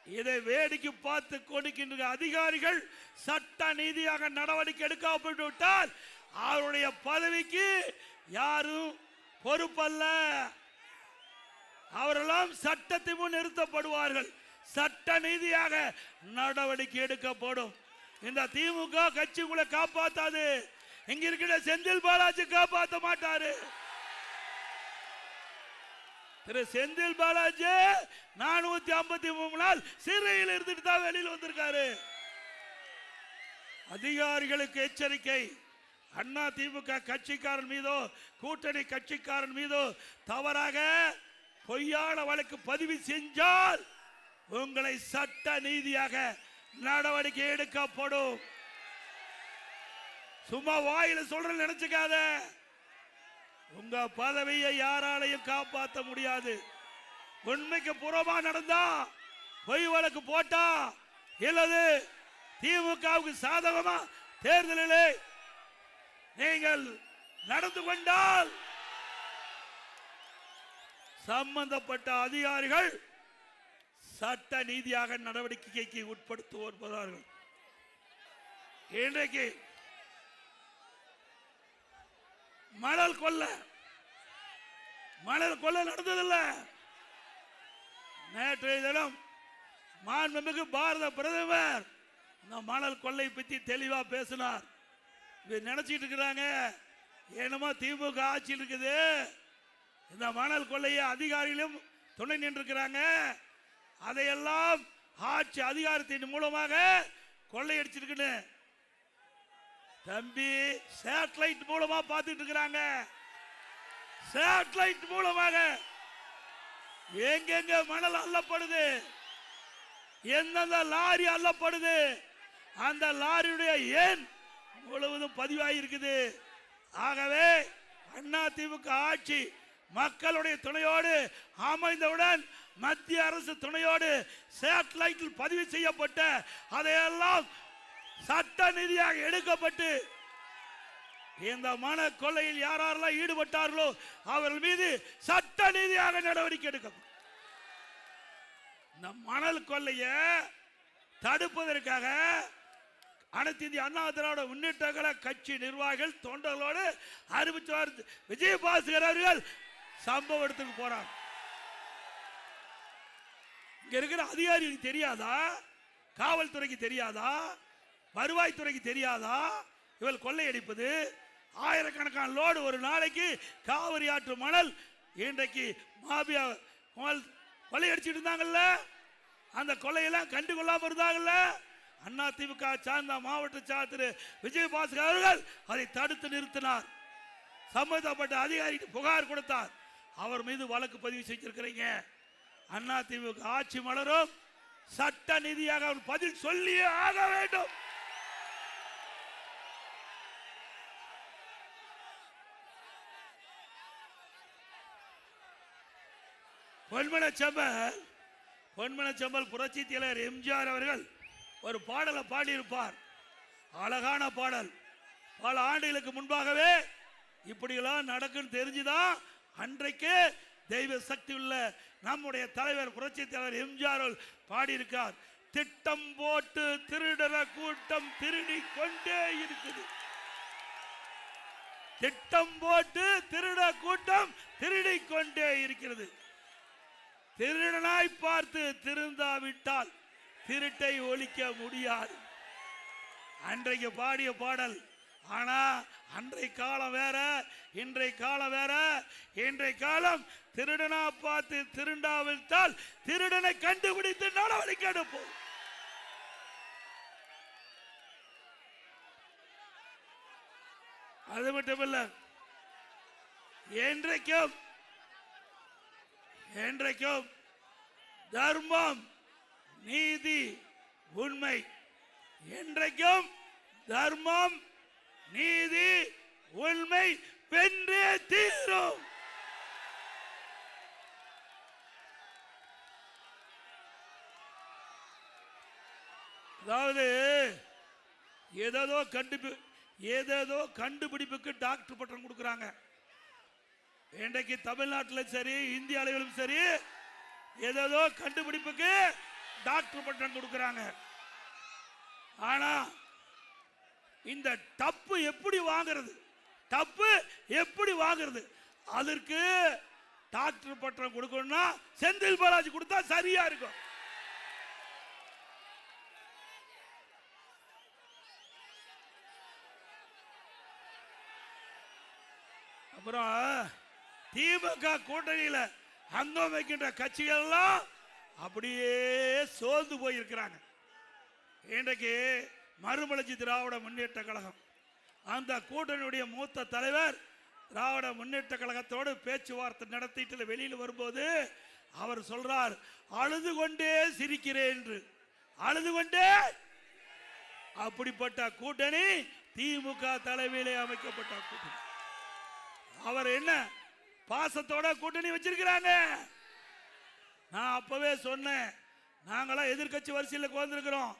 இதை வேடிக்கை பார்த்து கொடுக்கின்ற அதிகாரிகள் சட்ட நீதியாக நடவடிக்கை எடுக்கப்பட்டு விட்டால் அவருடைய பதவிக்கு யாரும் பொறுப்பல்ல, அவரெல்லாம் சட்டத்தை முன் நிறுத்தப்படுவார்கள், சட்ட நீதியாக நடவடிக்கை எடுக்கப்படும். இந்த திமுக கட்சி உங்களை காப்பாத்தாது, இங்க இருக்கிற செந்தில் பாலாஜி காப்பாற்ற மாட்டாரு. திரு செந்தில் பாலாஜி 453 நாள் சிறையில் இருந்துட்டு தான் வெளியில் வந்திருக்காரு. அதிகாரிகளுக்கு எச்சரிக்கை, அண்ணா திமுக கட்சிக்காரன் மீதோ கூட்டணி கட்சிக்காரன் மீதோ தவறாக பொய்யான வழக்கு பதிவு செஞ்சால் உங்களை சட்ட நீதியாக நடவடிக்கை எடுக்கப்படும். சும்மா வாயில சொல்ற நினைச்சுக்காத, உங்க பதவியை யாராலையும் காப்பாற்ற முடியாது. உண்மைக்கு புறமா நடந்தா, பொய் வழக்கு போட்டா, இல்லது திமுகவுக்கு சாதகமா தேர்தலிலே நீங்கள் நடந்து கொண்டால் சம்பந்தப்பட்ட அதிகாரிகள் சட்ட நீதியாக நடவடிக்கைக்கு உட்படுத்துவார்கள். இன்றைக்கு மணல் கொள்ள நடந்ததில்ல. நேற்றைய தினம் மாண்புமிகு பாரத பிரதமர் இந்த மணல் கொள்ளை பற்றி தெளிவா பேசினார். நினைச்சிட்டு இருக்கிறாங்க என்னமோ திமுக ஆட்சியில் இருக்குது, இந்த மணல் கொள்ளையை அதிகாரிகளும் துணை நின்றிருக்கிறாங்க, அதையெல்லாம் ஆட்சி அதிகாரத்தின் மூலமாக கொள்ளையடிச்சிருக்கு. தம்பி, சேட்டலைட் மூலமா பார்த்துட்டு இருக்கிறாங்க, சேட்டலைட் மூலமாக எங்கெங்க மணல் அள்ளப்படுது, எந்தெந்த லாரி அள்ளப்படுது, அந்த லாரியுடைய எண் முழுவதும் பதிவாயிருக்குது. ஆகவே அதிமுக ஆட்சி மக்களுடைய துணையோடு அமைந்தவுடன் மத்திய அரசு துணையோடு சேட்டலைட்டில் பதிவு செய்யப்பட்ட அதையெல்லாம் சட்ட ரீதியாக எடுக்கப்பட்டு இந்த மன கொள்ளையில் யாரெல்லாம் ஈடுபட்டார்களோ அவர்கள் மீது சட்ட ரீதியாக நடவடிக்கை எடுக்கப்படும். இந்த மணல் கொள்ளையை தடுப்பதற்காக அனைத்து இந்திய அண்ணா திராவிட முன்னேற்ற கழக கட்சி நிர்வாகிகள் தொண்டர்களோடு அறிவிச்சார் விஜயபாஸ்கர் அவர்கள் சம்பவ இடத்துக்கு போறாங்க. இங்க இருக்கிற அதிகாரிகளுக்கு தெரியாதா, காவல்துறைக்கு தெரியாதா, வருவாய்த்துறைக்கு தெரியாதா இவள் கொள்ளையடிப்பது? ஆயிரக்கணக்கான லோடு ஒரு நாளைக்கு காவிரி ஆற்று மணல் இன்றைக்கு மாபியா கொள்ளையடிச்சிட்டு இருந்தாங்கல்ல, அந்த கொள்ளையெல்லாம் கண்டுகொள்ளாம இருந்தாங்கல்ல. அதிமுக சார்ந்த மாவட்ட சாத்திர விஜயபாஸ்கர் அவர்கள் அதை தடுத்து நிறுத்தினார். சம்பந்தப்பட்ட அதிகாரிக்கு புகார் கொடுத்தார். அவர் மீது வழக்கு பதிவு செஞ்சிருக்கிறீங்க. அதிமுக ஆட்சி மலரும், சட்ட நீதியாக அவர் பதில் சொல்லியே ஆக வேண்டும். பொன்மனச்செம்மல் புரட்சி தலைவர் எம்ஜிஆர் அவர்கள் ஒரு பாடலை பாடியிருப்பார். அழகான பாடல். பல ஆண்டுகளுக்கு முன்பாகவே இப்படியெல்லாம் நடக்குன்னு தெரிஞ்சுதான் அன்றைக்கு தெய்வ சக்தி உள்ள நம்முடைய தலைவர் புரட்சி தலைவர் எம்ஜிஆர் பாடியிருக்கார். திட்டம் போட்டு திருடர கூட்டம் திருடி கொண்டே இருக்குது. திட்டம் போட்டு திருட கூட்டம் திருடி கொண்டே இருக்கிறது. திருடனாய் பார்த்து திருந்தாவிட்டால் திருட்டை ஒழிக்க முடியாது. அன்றைக்கு பாடிய பாடல். ஆனா அன்றைய காலம் வேற, இன்றைய காலம் வேற. இன்றைய காலம் திருடனா பார்த்து திருண்டாவிட்டால் திருடனை கண்டுபிடித்து நடவடிக்கை எடுப்போம். அது மட்டுமல்ல, என்றைக்கும் தர்மம் நீதி உண்மை, என்றைக்கும் தர்மம் நீதி உண்மை வென்றே தீரும். அதாவது ஏதேதோ கண்டுபிடிப்புக்கு டாக்டர் பட்டம் கொடுக்கிறாங்க. இன்றைக்கு தமிழ்நாட்டிலும் சரி இந்திய அளவிலும் சரி ஏதேதோ கண்டுபிடிப்புக்கு டாக்டர் பட்டம் கொடுக்கிறாங்க. ஆனா இந்த டப்பு எப்படி வாங்குறது? அதற்கு டாக்டர் பட்டம் கொடுக்கணும்னா செந்தில் பாலாஜி கொடுத்தா சரியா இருக்கும். அப்புறம் திமுக கூட்டணியில் அங்கம் வைக்கின்ற கட்சிகள் எல்லாம் அப்படியே சோர்ந்து போயிருக்கிறாங்க. இன்றைக்கு மறுமலர்ச்சி திராவிட முன்னேற்ற கழகம் அந்த கூட்டணியுடைய மூத்த தலைவர் திராவிட முன்னேற்ற கழகத்தோடு பேச்சுவார்த்தை நடத்திட்டு வெளியில் வரும்போது அவர் சொல்றார், அழுது கொண்டே சிரிக்கிறேன் என்று. அழுது கொண்டே. அப்படிப்பட்ட கூட்டணி திமுக தலைமையிலே அமைக்கப்பட்ட கூட்டணி. அவர் என்ன பாசத்தோட கூட்டணி வச்சிருக்கிறாங்க. நான் அப்பவே சொன்னேன், நாங்களாம் எதிர்கட்சி வரிசையில் வந்திருக்கிறோம்.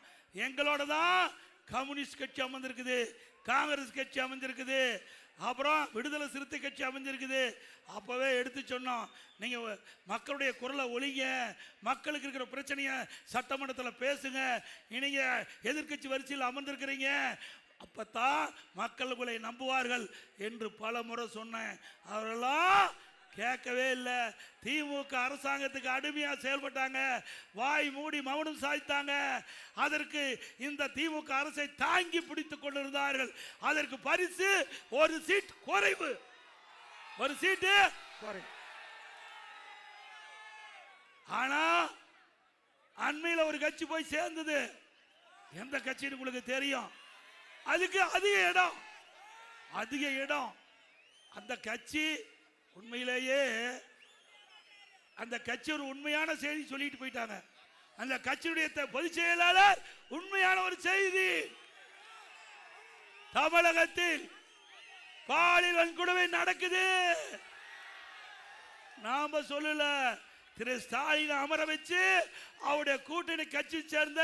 எங்களோட தான் கம்யூனிஸ்ட் கட்சி அமர்ந்திருக்குது, காங்கிரஸ் கட்சி அமைஞ்சிருக்குது, அப்புறம் விடுதலை சிறுத்தை கட்சி அமைஞ்சிருக்குது. அப்பவே எடுத்து சொன்னோம், நீங்க மக்களுடைய குரலை ஒழிங்க, மக்களுக்கு இருக்கிற பிரச்சனையை சட்டமன்றத்தில் பேசுங்க, நீங்க எதிர்கட்சி வரிசையில் அமர்ந்திருக்கிறீங்க, அப்பத்தான் மக்கள் உங்களை நம்புவார்கள் என்று பல முறை சொன்னேன். அவரெல்லாம் கேட்கவே இல்லை. திமுக அரசாங்கத்துக்கு அடிமையா செயல்பட்டாங்க, வாய் மூடி மௌனம் சாய்த்தாங்க. அதற்கு இந்த திமுக அரசை தாங்கி பிடித்துக் கொண்டிருந்தார்கள். அதற்கு பரிசு ஒரு சீட் குறைவு, ஒரு சீட்டு குறைவு. ஆனா அண்மையில் ஒரு கட்சி போய் சேர்ந்தது. எந்த கட்சின்னு உங்களுக்கு தெரியும்? அதுக்கு அதிக இடம். அந்த கட்சி உண்மையிலேயே அந்த கட்சி ஒரு உண்மையான செய்தி சொல்லிட்டு போயிட்டாங்க. அந்த கட்சியுடைய பொதுச் செயலாளர் உண்மையான ஒரு செய்தி, தமிழகத்தில் பாலியல் வன்கொடுமை நடக்குது. நாம சொல்லல, திரு ஸ்டாலின் அமர வச்சு அவருடைய கூட்டணி கட்சி சேர்ந்த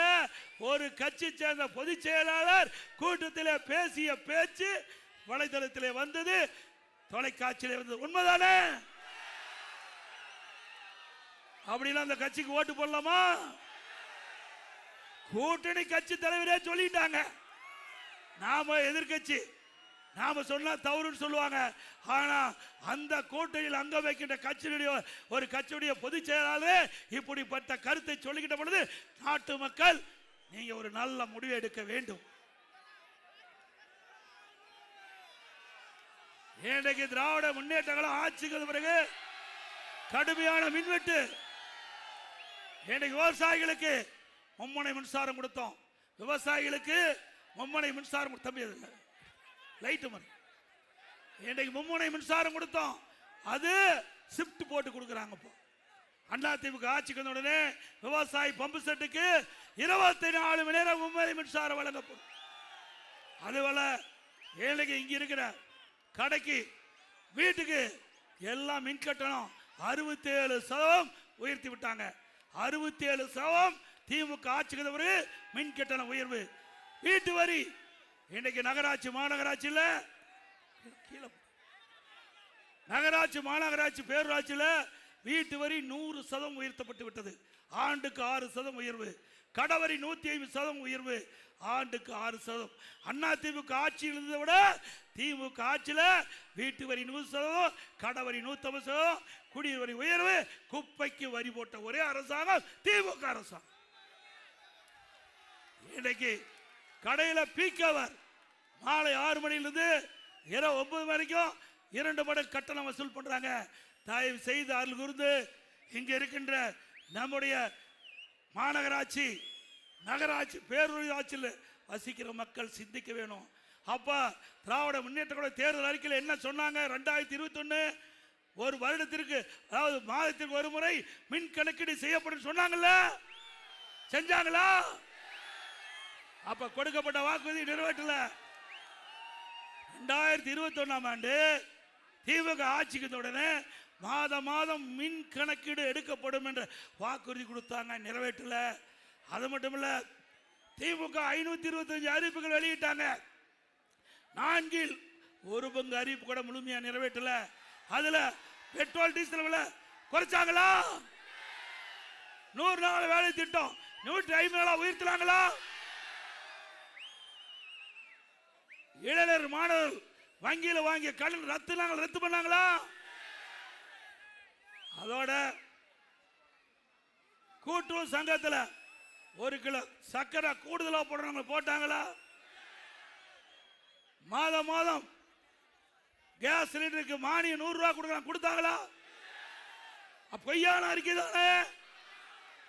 ஒரு கட்சி சேர்ந்த பொதுச் செயலாளர் கூட்டத்தில் பேசிய பேச்சு வலைதளத்திலே வந்தது, தொலைக்காட்சியிலே வந்தது. உண்மைதானே? அப்படின்னா அந்த கட்சிக்கு ஓட்டு போடலாமா? கூட்டணி கட்சி தலைவரே சொல்லிட்டாங்க. நாம எதிர்கட்சி, நாம சொன்னா தவறுன்னு சொல்லுவாங்க. ஆனா அந்த கூட்டணியில் அங்க வைக்கின்ற கட்சியுடைய ஒரு கட்சியுடைய பொதுச் செயலாளர் இப்படிப்பட்ட கருத்தை சொல்லிக்கிட்ட பொழுது நாட்டு மக்கள் நீங்க ஒரு நல்ல முடிவு எடுக்க வேண்டும். இன்றைக்கு திராவிட முன்னேற்றங்களும் ஆட்சிக்கு பிறகு கடுமையான மின்வெட்டு. இன்றைக்கு விவசாயிகளுக்கு மும்முனை மின்சாரம் கொடுத்தோம். விவசாயிகளுக்கு மும்முனை மின்சாரம் தம்பி லைட் மணி இன்றைக்கு மும்முனை மின்சாரம் கொடுத்தோம். அது ஷிப்ட் போட்டு கொடுக்குறாங்க. இப்போ அதிமுக ஆட்சிக்கு வந்த உடனே விவசாயி பம்பு செட்டுக்கு 24 மணி நேரம் மும்முனை மின்சாரம் வழங்கப்படும். அதுபோல ஏழைக்கு இங்க இருக்கிற கடைக்கு வீட்டுக்கு எல்லாம் மின் கட்டணம் 67% உயர்த்தி விட்டாங்க. 67% திமுக ஆட்சிக்கு மின் கட்டண உயர்வு. வீட்டு வரி இன்னைக்கு நகராட்சி மாநகராட்சியில் நகராட்சி மாநகராட்சி பேரூராட்சியில் வீட்டு வரி 100% உயர்த்தப்பட்டு விட்டது. ஆண்டுக்கு 6% உயர்வு. கடவரி 150% உயர்வு. ஆண்டுக்கு 6%. அண்ணா திமுக ஆட்சியில் இருந்ததை விட திமுக ஆட்சியில் வீட்டு வரி 100%, கடவரி 150%, குடிநீர் வரி உயர்வு. குப்பைக்கு வரி போட்ட ஒரே அரசாங்கம் திமுக அரசாங்கம். இன்னைக்கு கடையில் பீக்கவர் மாலை 6 மணிலிருந்து இரவு 9 வரைக்கும் 2 மடங்கு கட்டணம் வசூல் பண்றாங்க. தயவு செய்து அருள் கூர்ந்து இங்க இருக்கின்ற நம்முடைய மாநகராட்சி நகராட்சி பேரூராட்சியில் வசிக்கிற மக்கள் சிந்திக்க வேணும். அப்ப திராவிட முன்னேற்ற தேர்தல் அறிக்கையில் என்ன சொன்னாங்க? 2021 ஒரு வருடத்திற்கு, அதாவது மாதத்திற்கு ஒரு முறை மின் கணக்கீடு செய்யப்படும் சொன்னாங்கல்ல, செஞ்சாங்களா? அப்ப கொடுக்கப்பட்ட வாக்குறுதி நிறைவேற்றல. 2021 ஆண்டு திமுக ஆட்சிக்கு உடனே மாதம் மாதம் மின் கணக்கீடு எடுக்கப்படும் என்ற வாக்குறுதி கொடுத்தாங்க, நிறைவேற்றல. அது மட்டும் இல்ல, திமுக 525 அறிவிப்புகள் வெளியிட்டாங்க. 4 ஒரு பங்கு அறிவிப்பு கூட முழுமையா நிறைவேற்றல. அதுல பெட்ரோல் டீசல் விலை குறைச்சாங்களா? 100 நாள் வேலை திட்டம் 150 நாளா உயர்த்தினாங்களா? இளைஞர் மாணவர் வங்கியில் வாங்கிய கடன் ரத்து பண்ணாங்களா? அதோட கூட்டுறவு சங்கத்தில் 1 கிலோ சக்கரை கூடுதலா போடுறவங்க போட்டாங்களா? மாதம் மாதம் கேஸ் சிலிண்டருக்கு மானியம் 100 ரூபாய் கொடுக்குறாங்க, கொடுத்தாங்களா? பொய்யான அறிக்கை தானே.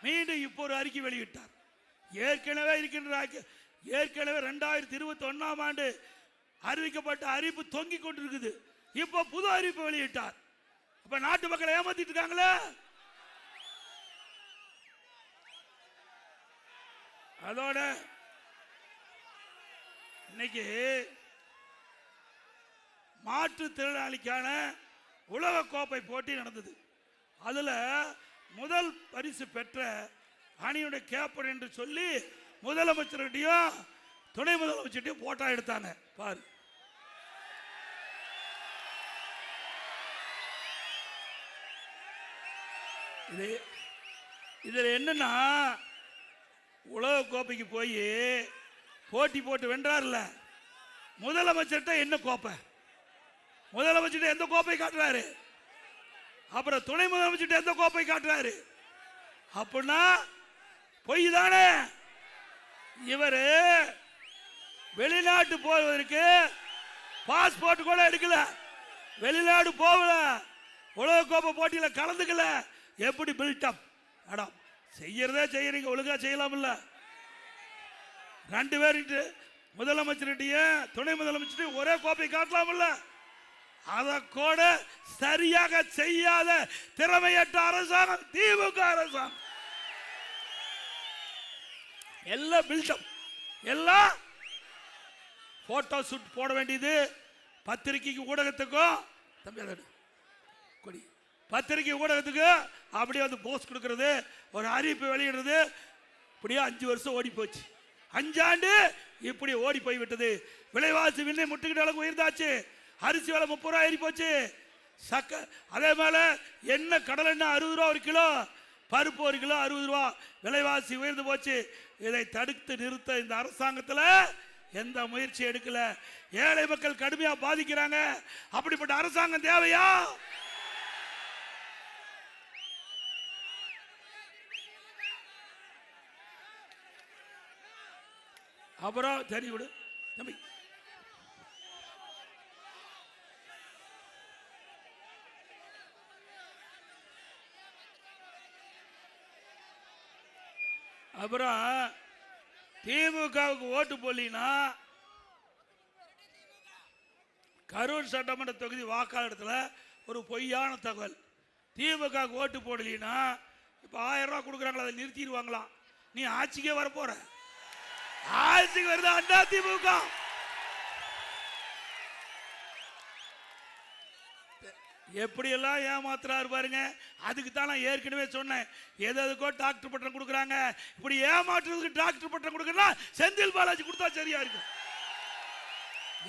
மீண்டும் இப்போ ஒரு அறிக்கை வெளியிட்டார். ஏற்கனவே இருக்கின்ற ஏற்கனவே 2021 ஆண்டு அறிவிக்கப்பட்ட அறிவிப்பு தொங்கிக் கொண்டிருக்குது. இப்போ புது அறிவிப்பு வெளியிட்டார். அப்ப நாட்டு மக்களை ஏமாத்திட்டு இருக்காங்களே. அதோட இன்னைக்கு மாற்றுத்திறனாளிக்கான உலக கோப்பை போட்டி நடந்தது. அதுல முதல் பரிசு பெற்ற அணியுடைய கேப்டன் என்று சொல்லி முதலமைச்சர்கிட்டையும் துணை முதலமைச்சர்கிட்டையும் போட்டோ எடுத்தாங்க. பாரு, இதுல என்னன்னா, உலக கோப்பைக்கு போய் போட்டி போட்டு வென்றார்ல முதலமைச்சர்கிட்ட என்ன கோப்பை, முதலமைச்சர் எந்த கோப்பை காட்டுறாரு, அப்புறம் துணை முதலமைச்சர் எந்த கோப்பை காட்டுறாரு? அப்படின்னா பொய் தானே. இவரு வெளிநாட்டு போவதற்கு பாஸ்போர்ட் கூட எடுக்கல, வெளிநாடு போகல, உலக கோப்பை போட்டியில கலந்துக்கல. எப்படி பில்டப்? அடம் செய்யறதே செய்யறீங்க, ஒழுங்கா செய்யலாம் இல்ல? 2 பேருக்கு முதலமைச்சர்கிட்டயும் துணை முதலமைச்சர் ஒரே கோப்பை காட்டலாம் இல்ல? அதை கூட சரியாக செய்யாத திறமையற்ற அரசாங்கம் திமுக அரசாங்கம். எல்லாம் பில்டப், எல்லாம் போட்டோ ஷூட் போட வேண்டியது, பத்திரிகைக்கு ஊடகத்துக்கும் கொடி பத்திரிகை ஊடகத்துக்கு அப்படியே வந்து போஸ்ட் கொடுக்கறது, ஒரு அறிவிப்பு வெளியிடுறது, இப்படியே 5 வருஷம் ஓடி போச்சு. 5 ஆண்டு இப்படி ஓடி போய் விட்டது. விலைவாசி விண்ணை முட்டுக்கிட்ட அளவுக்கு உயர்ந்தாச்சு. அரிசி விலை 30 ரூபா ஏறி போச்சு. அதே மேல என்ன கடல் எண்ணெய் 60 ரூபா ஒரு கிலோ, பருப்பு 1 கிலோ 60 ரூபா, விலைவாசி உயர்ந்து போச்சு. இதை தடுத்து நிறுத்த இந்த அரசாங்கத்தில் எந்த முயற்சி எடுக்கல. ஏழை மக்கள் கடுமையா பாதிக்கிறாங்க. அப்படிப்பட்ட அரசாங்கம் தேவையா? அப்புறம் சரி விடு தம்பி. அப்புறம் திமுகவுக்கு ஓட்டு போடலினா கரூர் சட்டமன்ற தொகுதி வாக்காளத்தில் ஒரு பொய்யான தகவல். திமுகவுக்கு ஓட்டு போடலினா இப்போ 1000 ரூபா கொடுக்குறாங்களா, அதை நிறுத்திடுவாங்களாம். நீ ஆட்சிக்கே வரப்போற. ஆட்சிக்கு வருது அண்ணா திமுக. எப்படியெல்லாம் ஏமாத்துறாரு பாருங்க. அதுக்கு தான் நான் ஏற்கனவே சொன்னேன், எதுக்கோ டாக்டர் பட்டம் கொடுக்குறாங்க. இப்படி ஏமாற்றுறதுக்கு டாக்டர் பட்டம் கொடுக்கறா செந்தில் பாலாஜி கொடுத்தா சரியா இருக்கும்.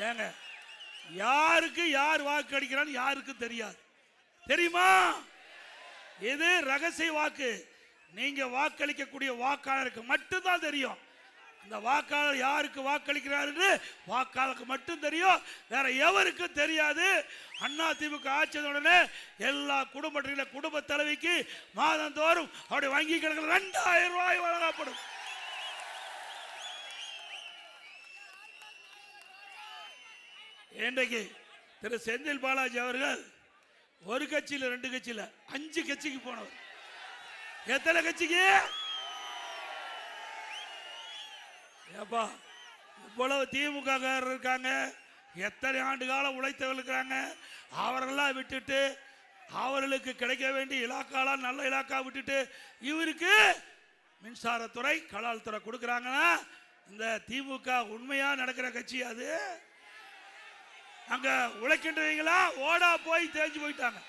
ஏங்க, யாருக்கு யார் வாக்கு அளிக்கிறான்னு யாருக்கு தெரியாது, தெரியுமா? இது ரகசிய வாக்கு. நீங்க வாக்களிக்கக்கூடிய வாக்காளருக்கு மட்டும்தான் தெரியும். அந்த வாக்காளர் யாருக்கு வாக்களிக்கிறார் வாக்காளருக்கு மட்டும் தெரியும், வேற எவருக்கும் தெரியாது. அண்ணா திமுக ஆட்சி உடனே எல்லா குடும்ப தலைவிக்கு மாதந்தோறும் அவருடைய வங்கி கணக்கில் 2000 ரூபாய் வழங்கப்படும். இன்றைக்கு திரு செந்தில் பாலாஜி அவர்கள் ஒரு கட்சியில் 2 கட்சியில் 5 கட்சிக்கு போனவர். எத்தனை கட்சிக்கு? ஏப்பா, இவ்வளவு திமுக இருக்காங்க, எத்தனை ஆண்டு காலம் உழைத்தவர்கள் இருக்காங்க. அவரெல்லாம் விட்டுட்டு அவர்களுக்கு கிடைக்க வேண்டிய இலாக்காலாம் நல்ல இலாக்கா விட்டுட்டு இவருக்கு மின்சாரத்துறை கலால் துறை கொடுக்குறாங்கன்னா இந்த திமுக உண்மையா நடக்கிற கட்சி அது? அங்க உழைக்கின்றவங்களா ஓடா போய் தேஞ்சு போயிட்டாங்க.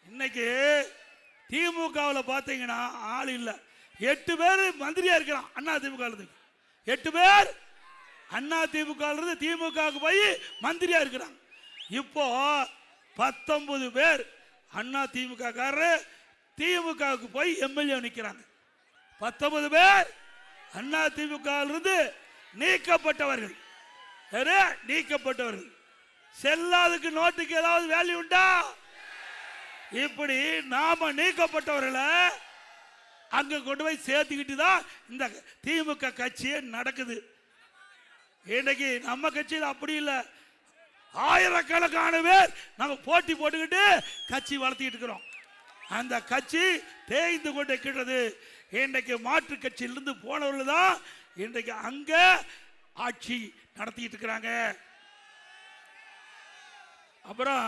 இன்னைக்கு திமுகவில் பார்த்தீங்கன்னா ஆள் இல்லை. 8 பேர் மந்திரியா இருக்கிறான் அண்ணா திமுக. 8 பேர் அண்ணா திமுக திமுகவுக்கு போய் மந்திரியா இருக்கிறாங்க. இப்போ 19 பேர் அண்ணா திமுக காரர் திமுகவுக்கு போய் எம்எல்ஏ நிற்கிறாங்க. 19 பேர் அண்ணா திமுக நீக்கப்பட்டவர்கள். நீக்கப்பட்டவர்கள் செல்லாதுக்கு நோட்டுக்கு ஏதாவது வேல்யூ உண்டா? இப்படி நாம நீக்கப்பட்டவர்களை அங்க கொண்டு போய் சேர்த்துக்கிட்டு தான் இந்த திமுக கட்சியே நடக்குது. இன்னைக்கு நம்ம கட்சியில் அப்படி இல்லை. ஆயிரக்கணக்கான பேர் நம்ம போட்டி போட்டுக்கிட்டு கட்சி வளர்த்திட்டு இருக்கிறோம். அந்த கட்சி தேய்ந்து கொண்டிருக்கிறது. இன்றைக்கு மாற்று கட்சியிலிருந்து போனவர்கள் தான் இன்றைக்கு அங்க ஆட்சி நடத்திட்டு இருக்கிறாங்க. அப்புறம்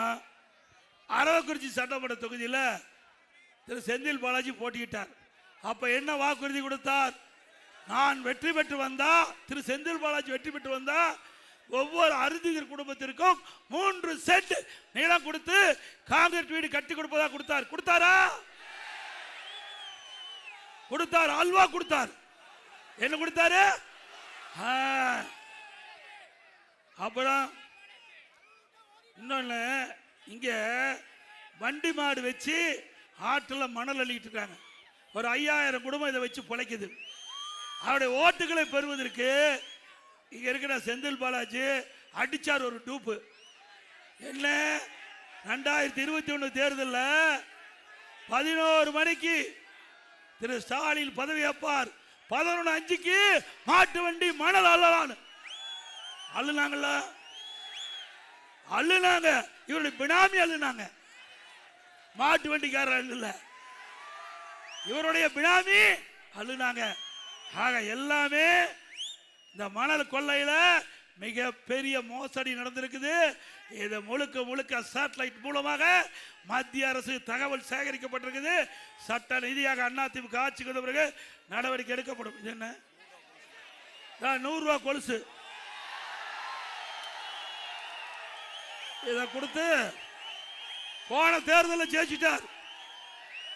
அரவக்குறிச்சி சட்டமன்ற தொகுதியில் திரு செந்தில் பாலாஜி போட்டியிட்டார். அப்ப என்ன வாக்குறுதி கொடுத்தார்? நான் வெற்றி பெற்று வந்தா, திரு செந்தில் பாலாஜி வெற்றி பெற்று வந்தா ஒவ்வொரு அருந்திகர் குடும்பத்திற்கும் 3 சென்ட் நிலம் கொடுத்து காங்கிரீட் வீடு கட்டி கொடுப்பதா கொடுத்தார். கொடுத்தாரா? கொடுத்தார். அல்வா கொடுத்தார். என்ன கொடுத்தாரு? அப்புறம் இன்னொன்னு, இங்க வண்டி மாடு வச்சு ஆற்றில் மணல் அள்ளிட்டு இருக்காங்க. ஒரு 5000 குடும்பம் இதை வச்சு பிழைக்குது. அவருடைய ஓட்டுகளை பெறுவதற்கு இங்க இருக்கிற செந்தில் பாலாஜி அடிச்சார் ஒரு டூப்பு. என்ன 2021 தேர்தலில் 11 மணிக்கு திரு ஸ்டாலின் பதவி ஏற்பார், 11:05க்கு மாட்டு வண்டி மணல் அள்ளலான்னு அள்ளுனாங்கல்ல, அள்ளுனாங்க. இவருடைய பினாமி அள்ளுனாங்க, மாட்டு வண்டிக்காரர் இல்ல, இவருடைய பினாமி அள்ளுனாங்க. ஆக எல்லாமே இந்த மணல் கொள்ளையில மிகப்பெரிய மோசடி நடந்திருக்குது. இது முழுக்க முழுக்க சேட்டலைட் மூலமாக மத்திய அரசு தகவல் சேகரிக்கப்பட்டிருக்குது. சட்ட ரீதியாக அதிமுக ஆட்சிக்கு வந்த பிறகு நடவடிக்கை எடுக்கப்படும். இது என்ன 100 ரூபாய் கொலுசு இதை கொடுத்து போன தேர்தலில் ஜெயிச்சிட்டார்.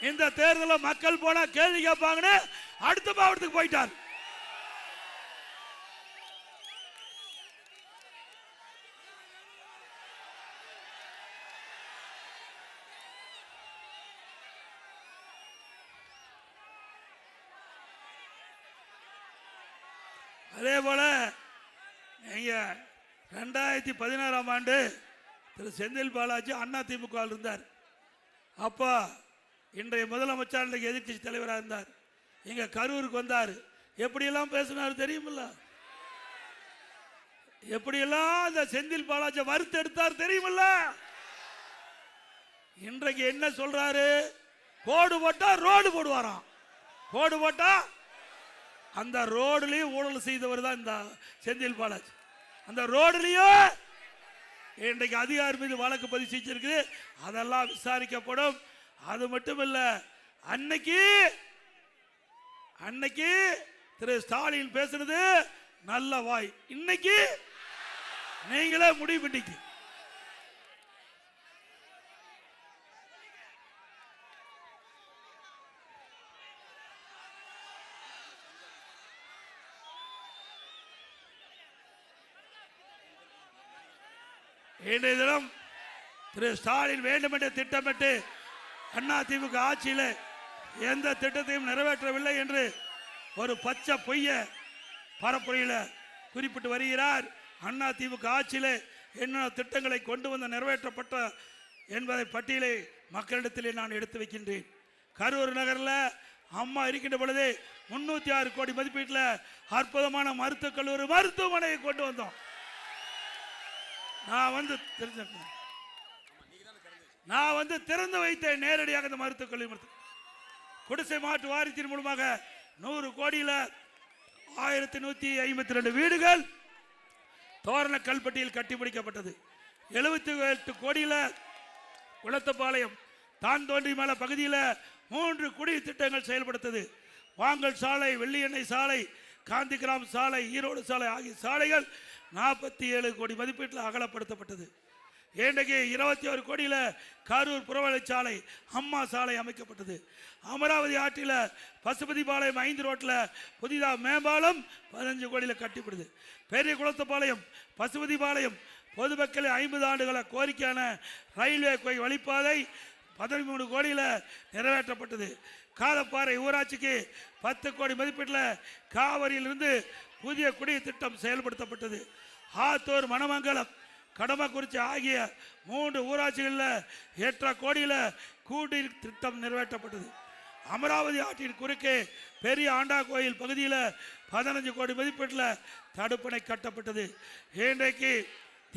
இந்த தேர்தலில் மக்கள் போனா கேள்வி கேட்பாங்கன்னு அடுத்த மாவட்டத்துக்கு போயிட்டார். அதே போல 2016ஆம் ஆண்டு திரு செந்தில் பாலாஜி அதிமுக இருந்தார். அப்பா இன்றைய முதலமைச்சர் இன்றைக்கு எதிர்கட்சி தலைவராக இருந்தார். இங்க கரூருக்கு வந்தார். எப்படியெல்லாம் பேசினார் தெரியுமில்ல? எப்படியெல்லாம் இந்த செந்தில் பாலாஜி வறுத்து எடுத்தார் தெரியுமில்ல? இன்றைக்கு என்ன சொல்றாரு? கோடு போட்டா ரோடு போடுவாராம். கோடு போட்டா அந்த ரோடுலயும் ஊழல் செய்தவர் தான் இந்த செந்தில் பாலாஜி. அந்த ரோடுலயும் இன்றைக்கு அதிகாரி மீது வழக்கு பதிவு செஞ்சிருக்கு. அதெல்லாம் விசாரிக்கப்படும். அது மட்டுமல்ல, அன்னைக்கு திரு ஸ்டாலின் பேசுறது நல்ல வாய். இன்னைக்கு நீங்களே முடிவு பண்ணிக்க. இன்றைய தினம் திரு ஸ்டாலின் வேண்டுமென்று திட்டமிட்டு அதிமுக ஆட்சியில் எந்த திட்டத்தையும் நிறைவேற்றவில்லை என்று ஒரு பச்சை பொய்ய பரப்புரையில் குறிப்பிட்டு வருகிறார். அதிமுக ஆட்சியில் என்ன திட்டங்களை கொண்டு வந்து நிறைவேற்றப்பட்ட என்பதை பட்டியலை மக்களிடத்திலே நான் எடுத்து வைக்கின்றேன். கரூர் நகரில் அம்மா இருக்கின்ற பொழுது 306 கோடி மதிப்பீட்டில் அற்புதமான மருத்துவக் கல்லூரி மருத்துவமனையை கொண்டு வந்தோம். நான் வந்து திறந்து வைத்தேன் நேரடியாக இந்த மருத்துவக் கல்லூரி. குடிசை மாற்று வாரியத்தின் மூலமாக 100 கோடியில் 1152 வீடுகள் தோரண கல்பட்டியில் கட்டி முடிக்கப்பட்டது. 78 கோடியில் குளத்தப்பாளையம் தான் தோன்றி மேல பகுதியில் 3 குடி திட்டங்கள் செயல்படுத்தது. வாங்கல் சாலை, வெள்ளி எண்ணெய் சாலை, காந்தி கிராம் சாலை, ஈரோடு சாலை ஆகிய சாலைகள் 47 கோடி மதிப்பீட்டில் அகலப்படுத்தப்பட்டது. இன்றைக்கு 21 கோடியில் கரூர் புறவழிச்சாலை, அம்மா சாலை அமைக்கப்பட்டது. அமராவதி ஆற்றில் பசுபதிபாளையம் 5 ரோட்டில் புதிதாக மேம்பாலம் 15 கோடியில் கட்டிப்படுது. பெரிய குளத்துப்பாளையம் பசுபதிபாளையம் பொதுமக்கள் 50 ஆண்டுகள கோரிக்கையான ரயில்வே வழிப்பாதை 13 கோடியில் நிறைவேற்றப்பட்டது. காலப்பாறை ஊராட்சிக்கு 10 கோடி மதிப்பீட்டில் காவிரியிலிருந்து புதிய குடி திட்டம் செயல்படுத்தப்பட்டது. ஆத்தூர், மணமங்கலம், கடமக்குறிச்சி ஆகிய 3 ஊராட்சிகளில் 8 கோடியில் குடிநீர் திட்டம் நிறைவேற்றப்பட்டது. அமராவதி ஆற்றின் குறுக்கே பெரிய ஆண்டா கோயில் பகுதியில் 15 கோடி மதிப்பீட்டில் தடுப்பணை கட்டப்பட்டது. இன்றைக்கு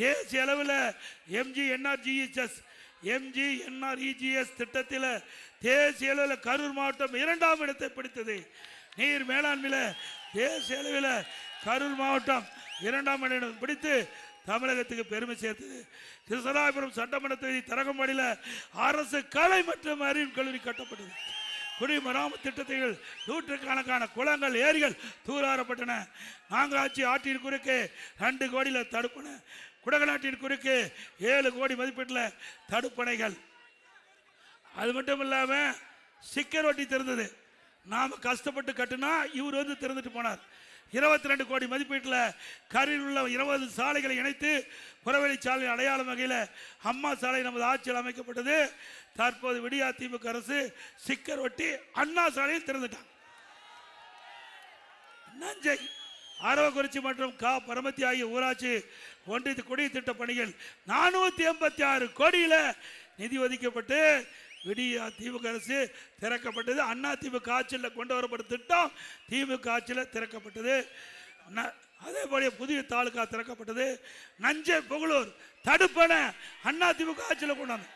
தேசிய அளவில் MGNREGS திட்டத்தில் தேசிய அளவில் கரூர் மாவட்டம் 2ஆம் இடத்தை பிடித்தது. நீர் மேலாண்மையில் தேசிய அளவில் கரூர் மாவட்டம் 2ஆம் இடம் பிடித்து தமிழகத்துக்கு பெருமை சேர்த்தது. திருசலாபுரம் சட்டமன்ற தொகுதி தரங்கம்பாடியில் அரசு கலை மற்றும் அறிவு கல்லூரி கட்டப்பட்டது. குடிமராமத்து திட்டத்தில் 100கணக்கான குளங்கள், ஏரிகள் தூராறப்பட்டன. நாங்களாட்சி ஆற்றின் குறுக்கே 2 கோடியில் தடுப்பணை, குடகநாட்டின் குறுக்கே 7 கோடி மதிப்பீட்டில் தடுப்பணைகள். அது மட்டும் இல்லாமல் ஸ்டிக்கர் ஒட்டி திறந்தது. நாம் கஷ்டப்பட்டு கட்டுனா இவர் வந்து திறந்துட்டு போனார். 22 கோடி மதிப்பீட்டில் கரையில் உள்ள 20 சாலைகளை இணைத்து புறவழி சாலை அடையாளம் வகையில் அம்மா சாலை நமது ஆட்சியில் அமைக்கப்பட்டது. தற்போது விடியா திமுக அரசு ஸ்டிக்கர் ஒட்டி அண்ணா சாலையில் திறந்துட்டாங்க. நஞ்சை, அரவக்குறிச்சி மற்றும் பரமத்தி ஆகிய ஊராட்சி ஒன்றிய குடிநீர் திட்ட பணிகள் 486 கோடியில் நிதி ஒதுக்கப்பட்டு விடியா திமுக அரசு திறக்கப்பட்டது. அண்ணா திமுக ஆட்சியில் கொண்டு வரப்பட்ட திட்டம் திமுக ஆட்சியில் திறக்கப்பட்டது. அதே போல புதிய தாலுகா திறக்கப்பட்டது. நஞ்சை புகழூர் தடுப்பணை அண்ணா திமுக ஆட்சியில் கொண்டாந்து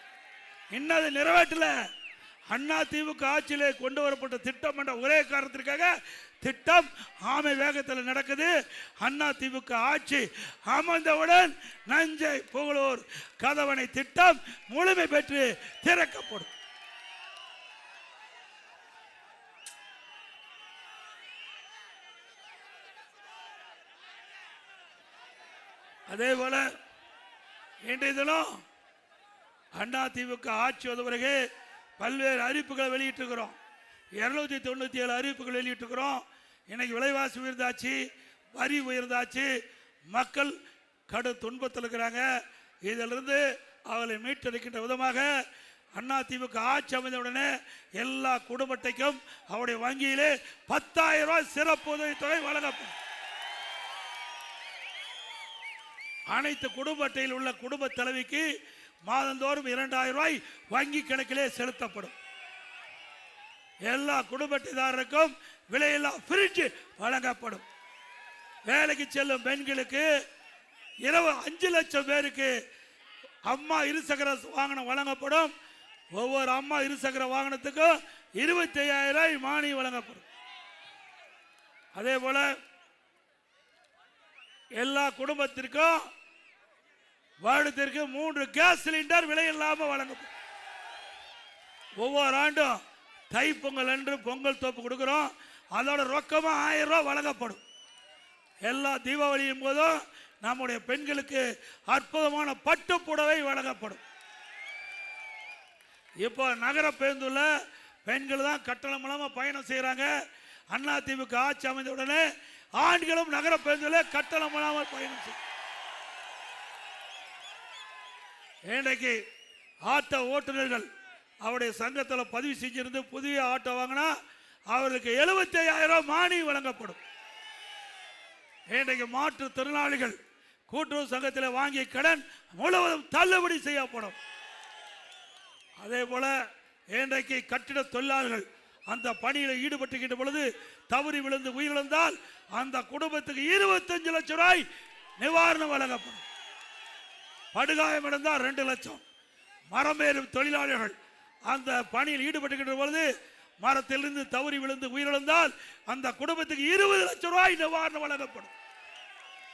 இன்னது நிறைவேற்றல. அண்ணா திமுக ஆட்சியிலே கொண்டு வரப்பட்ட திட்டம் என்ற ஒரே காரணத்திற்காக திட்டம் ஆமை வேகத்தில் நடக்குது. அண்ணா திமுக ஆட்சி அமர்ந்தவுடன் நஞ்சை புகழூர் கதவணை திட்டம் முழுமை பெற்று திறக்கப்படும். அதே போல இன்றைய தினம் அண்ணா திமுக ஆட்சி வந்த பிறகு பல்வேறு அறிவிப்புகளை வெளியிட்டிருக்கிறோம். 297 அறிவிப்புகள் வெளியிட்டிருக்கிறோம். இன்னைக்கு விலைவாசி உயர்ந்தாச்சு, வரி உயர்ந்தாச்சு, மக்கள் கடு துன்பத்தில் இருக்கிறாங்க. இதிலிருந்து அவர்களை மீட்டெடுக்கின்ற விதமாக அண்ணா திமுக ஆட்சி அமைந்தவுடனே எல்லா குடும்ப அட்டைக்கும் அவருடைய வங்கியிலே 10,000 ரூபாய் சிறப்பு உதவித்தொகை வழங்கப்படும். அனைத்து குடும்ப அட்டையில் உள்ள குடும்ப தலைவிக்கு மாதந்தோறும் 2,000 ரூபாய் வங்கி கணக்கிலே செலுத்தப்படும். எல்லா குடும்ப அட்டைதாரருக்கும் விலையில்லா ஃப்ரிட்ஜ் வழங்கப்படும். வேலைக்கு செல்லும் பெண்களுக்கு 5 லட்சம் பேருக்கு அம்மா இருசக்கர வாகனம் வழங்கப்படும். ஒவ்வொரு அம்மா இருசக்கர வாகனத்துக்கும் 25,000 ரூபாய் மானியம் வழங்கப்படும். அதே போல எல்லா குடும்பத்திற்கும் வருடத்திற்கு 3 கேஸ் சிலிண்டர் விலை இல்லாமல் வழங்கப்படும். ஒவ்வொரு ஆண்டும் தைப்பொங்கல் அன்று பொங்கல் தோப்பு கொடுக்கிறோம். அதோட ரொக்கமா 1000 ரூபாய் வழங்கப்படும். எல்லா தீபாவளியும் போதும் நம்முடைய பெண்களுக்கு அற்புதமான பட்டு புடவை வழங்கப்படும். இப்போ நகர பேருந்துல பெண்கள் தான் கட்டணம் இல்லாமல் பயணம் செய்யறாங்க. அண்ணா திமுக ஆட்சி அமைந்த உடனே ஆண்களும் நகர பேருந்துல கட்டணம் இல்லாமல் பயணம் செய்ய. இன்றைக்கு ஆட்டோ ஓட்டுநர்கள் அவருடைய சங்கத்தில் பதிவு செஞ்சிருந்து புதிய ஆட்டோ வாங்கினா அவருக்கு 75,000 ரூபாய் மானியம் வழங்கப்படும். இன்றைக்கு மாற்றுத்திறனாளிகள் கூட்டுறவு சங்கத்தில் வாங்கிய கடன் முழுவதும் தள்ளுபடி செய்யப்படும். அதே போல இன்றைக்கு கட்டிட தொழிலாளர்கள் அந்த பணியில் ஈடுபட்டுக்கின்ற பொழுது தவறி விழுந்து உயிரிழந்தால் அந்த குடும்பத்துக்கு 25 லட்சம் ரூபாய் நிவாரணம் வழங்கப்படும். படுகாயம் அடைந்தால் 2 லட்சம். மரம் ஏறும் தொழிலாளர்கள் அந்த பணியில் ஈடுபட்டுக்கின்ற பொழுது மரத்திலிருந்து தவறி விழுந்து உயிரிழந்தால் அந்த குடும்பத்துக்கு 20 லட்சம் ரூபாய் நிவாரணம் வழங்கப்படும்.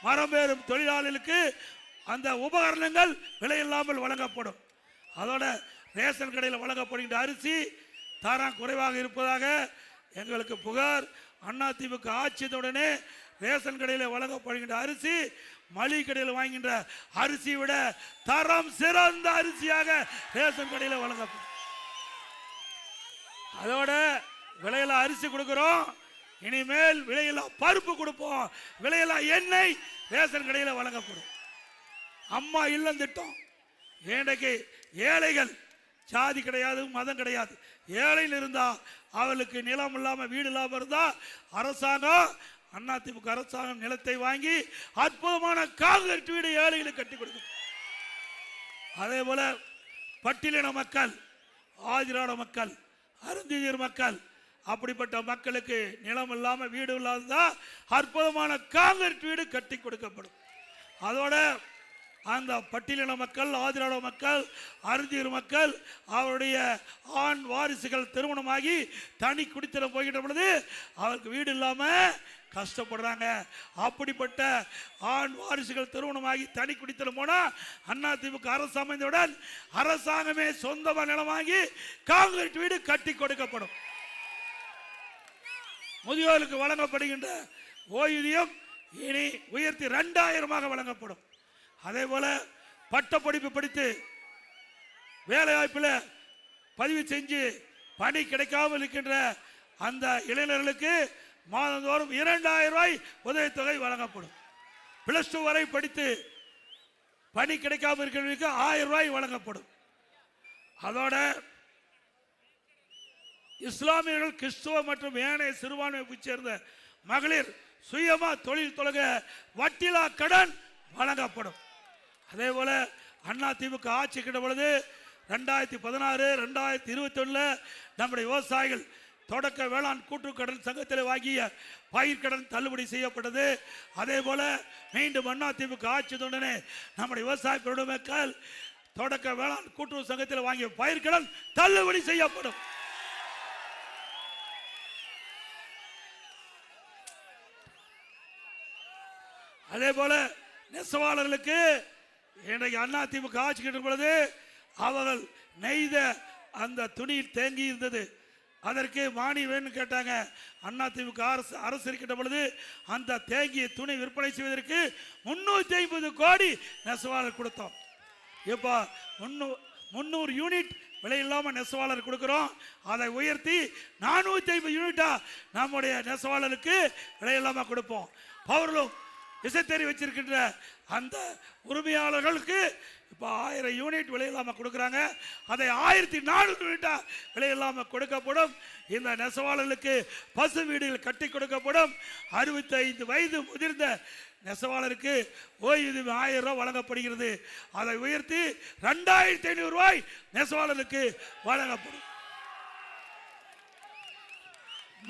மரம் ஏறும் தொழிலாளர்களுக்கு அந்த உபகரணங்கள் விலையில்லாமல் வழங்கப்படும். அதோட ரேஷன் கடையில் வழங்கப்படுகின்ற அரிசி தரம் குறைவாக இருப்பதாக எங்களுக்கு புகார். அண்ணா திமுக ஆட்சியுடனே ரேஷன் கடையில் வழங்கப்படுகின்ற அரிசி மளிகை கடையில் வாங்குகின்ற அரிசி விட தரம் சிறந்த அரிசியாக ரேஷன் கடையில் வழங்கப்படும். அதோட விலையில்லா அரிசி கொடுக்கிறோம். இனிமேல் விலையில்லா பருப்பு கொடுப்போம். விலையில்லா எண்ணெய் ரேஷன் கடையில் வழங்கப்படும். அம்மா இல்லம் திட்டம். இன்றைக்கு ஏழைகள் சாதி கிடையாது, மதம் கிடையாது. ஏழையில் இருந்தா அவளுக்கு நிலம் இல்லாம வீடு இல்லாம இருந்தா அரசாங்கம் அதிமுக அரசாங்கம் நிலத்தை வாங்கி அற்புதமான காங்கிரீட் வீடு ஏழைகளுக்கு கட்டி கொடுக்கும். அதே போல பட்டியலின மக்கள், ஆதிராட மக்கள், அருந்தியர் மக்கள், அப்படிப்பட்ட மக்களுக்கு நிலம் இல்லாம வீடு இல்லாததா அற்புதமான காங்கிரீட் வீடு கட்டி கொடுக்கப்படும். அதோட அந்த பட்டியலின மக்கள், ஆதிராட மக்கள், அருந்தியர் மக்கள் அவருடைய ஆண் வாரிசுகள் திருமணமாகி தனி குடித்தனம் போகின்ற பொழுது அவருக்கு வீடு இல்லாம கஷ்டப்படுறாங்க. அப்படிப்பட்ட ஆண் வாரிசுகள் திருமணமாகி தனி குடித்தனம் போனா அண்ணா திமுக அரசு அமைந்தவுடன் அரசாங்கமே சொந்தமா நிலம் வாங்கி காங்கிரீட் வீடு கட்டி கொடுக்கப்படும். முதியோருக்கு வழங்கப்படுகின்ற ஓய்வூதியம் இனி உயர்த்தி 2000 வழங்கப்படும். அதே போல பட்டப்படிப்பு படித்து வேலைவாய்ப்பில் பதிவு செஞ்சு பணி கிடைக்காமல் இருக்கின்ற அந்த இளைஞர்களுக்கு மாதந்தோறும் 2000 ரூபாய் உதவித்தொகை வழங்கப்படும். +2 வரை படித்து பணி கிடைக்காமல் இருக்கிறவர்களுக்கு 1000 ரூபாய் வழங்கப்படும். அதோட இஸ்லாமியர்கள், கிறிஸ்துவ மற்றும் ஏனைய சிறுபான்மையை சேர்ந்த மகளிர் சுயமா தொழில் தொடங்க வட்டிலா கடன் வழங்கப்படும். அதே போல அண்ணா திமுக ஆட்சி கிட்ட பொழுது 2016, 2021 நம்முடைய விவசாயிகள் தொடக்க வேளாண் கூட்டுறவு கடன் சங்கத்தில் வாங்கிய பயிர்க்கடன் தள்ளுபடி செய்யப்பட்டது. அதே போல மீண்டும் அண்ணா திமுக ஆட்சி உடனே நம்முடைய விவசாய பெருமக்கள் தொடக்க வேளாண் கூட்டுறவு சங்கத்தில் வாங்கிய பயிர்க்கடன் தள்ளுபடி செய்யப்படும். அதே போல நெசவாளர்களுக்கு இன்றைக்கு அதிமுக ஆட்சிக்கின்ற பொழுது அவர்கள் நெய்த அந்த துணி தேங்கி இருந்தது. அதற்கு மானியம் வேணும்னு கேட்டாங்க. அதிமுக அரசு இருக்கின்ற பொழுது அந்த தேங்கிய துணி விற்பனை செய்வதற்கு 350 கோடி நெசவாளர் கொடுத்தோம். இப்போ 300 யூனிட் விலை இல்லாமல் நெசவாளர் கொடுக்கிறோம். அதை உயர்த்தி 450 யூனிட்டா நம்முடைய நெசவாளருக்கு விலை இல்லாமல் கொடுப்போம். பவர்லூம் விசைத்தறி வச்சிருக்கின்ற அந்த உரிமையாளர்களுக்கு இப்போ 1000 யூனிட் விலை இல்லாமல் கொடுக்குறாங்க. அதை 1400 யூனிட்டா விலை இல்லாமல் கொடுக்கப்படும். இந்த நெசவாளர்களுக்கு பசு வீடுகள் கட்டி கொடுக்கப்படும். 65 வயது முதிர்ந்த நெசவாளருக்கு ஓய்வூதியம் 1000 ரூபாய் வழங்கப்படுகிறது. அதை உயர்த்தி 2500 ரூபாய் நெசவாளருக்கு வழங்கப்படும்.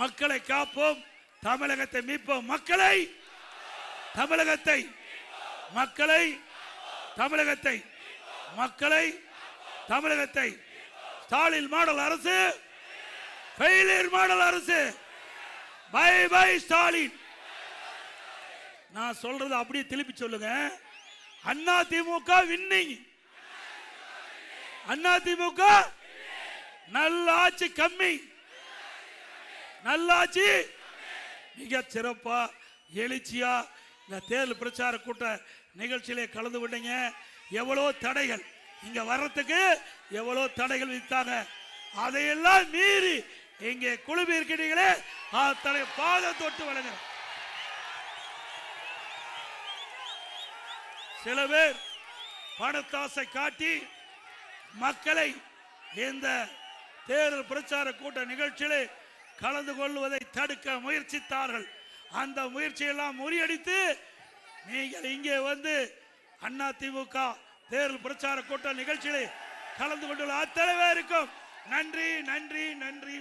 மக்களை காப்போம், தமிழகத்தை மீட்போம். மக்களை தமிழகத்தை மக்களை தமிழகத்தை மக்களை தமிழகத்தை ஸ்டாலின் மாடல் அரசு, ஃபெயிலியர் மாடல் அரசு. Bye bye Stalin. நான் சொல்றது அப்படியே திருப்பி சொல்லுங்க. அதிமுக வின்னிங். அதிமுக நல்ல ஆட்சி கம்மி. நல்லாட்சி மிக சிறப்பா எழுச்சியா இந்த தேர்தல் பிரச்சார கூட்ட நிகழ்ச்சியிலே கலந்து கொண்டீங்க. எவ்வளோ தடைகள் இங்க வர்றதுக்கு எவ்வளோ தடைகள் விதித்தாங்க. அதையெல்லாம் மீறி இங்கே குழுமி இருக்கிறீங்களே, அத்தனை பாதம் தொட்டு வழங்க. சில பேர் பணத்தாசை காட்டி மக்களை இந்த தேர்தல் பிரச்சார கூட்ட நிகழ்ச்சியிலே கலந்து கொள்வதை தடுக்க முயற்சித்தார்கள். அந்த முயற்சியெல்லாம் முறியடித்து நீங்கள் இங்கே வந்து அதிமுக தேர்தல் பிரச்சார கூட்ட நிகழ்ச்சியிலே கலந்து கொண்டுள்ள அத்தனை பேருக்கும் நன்றி நன்றி நன்றி.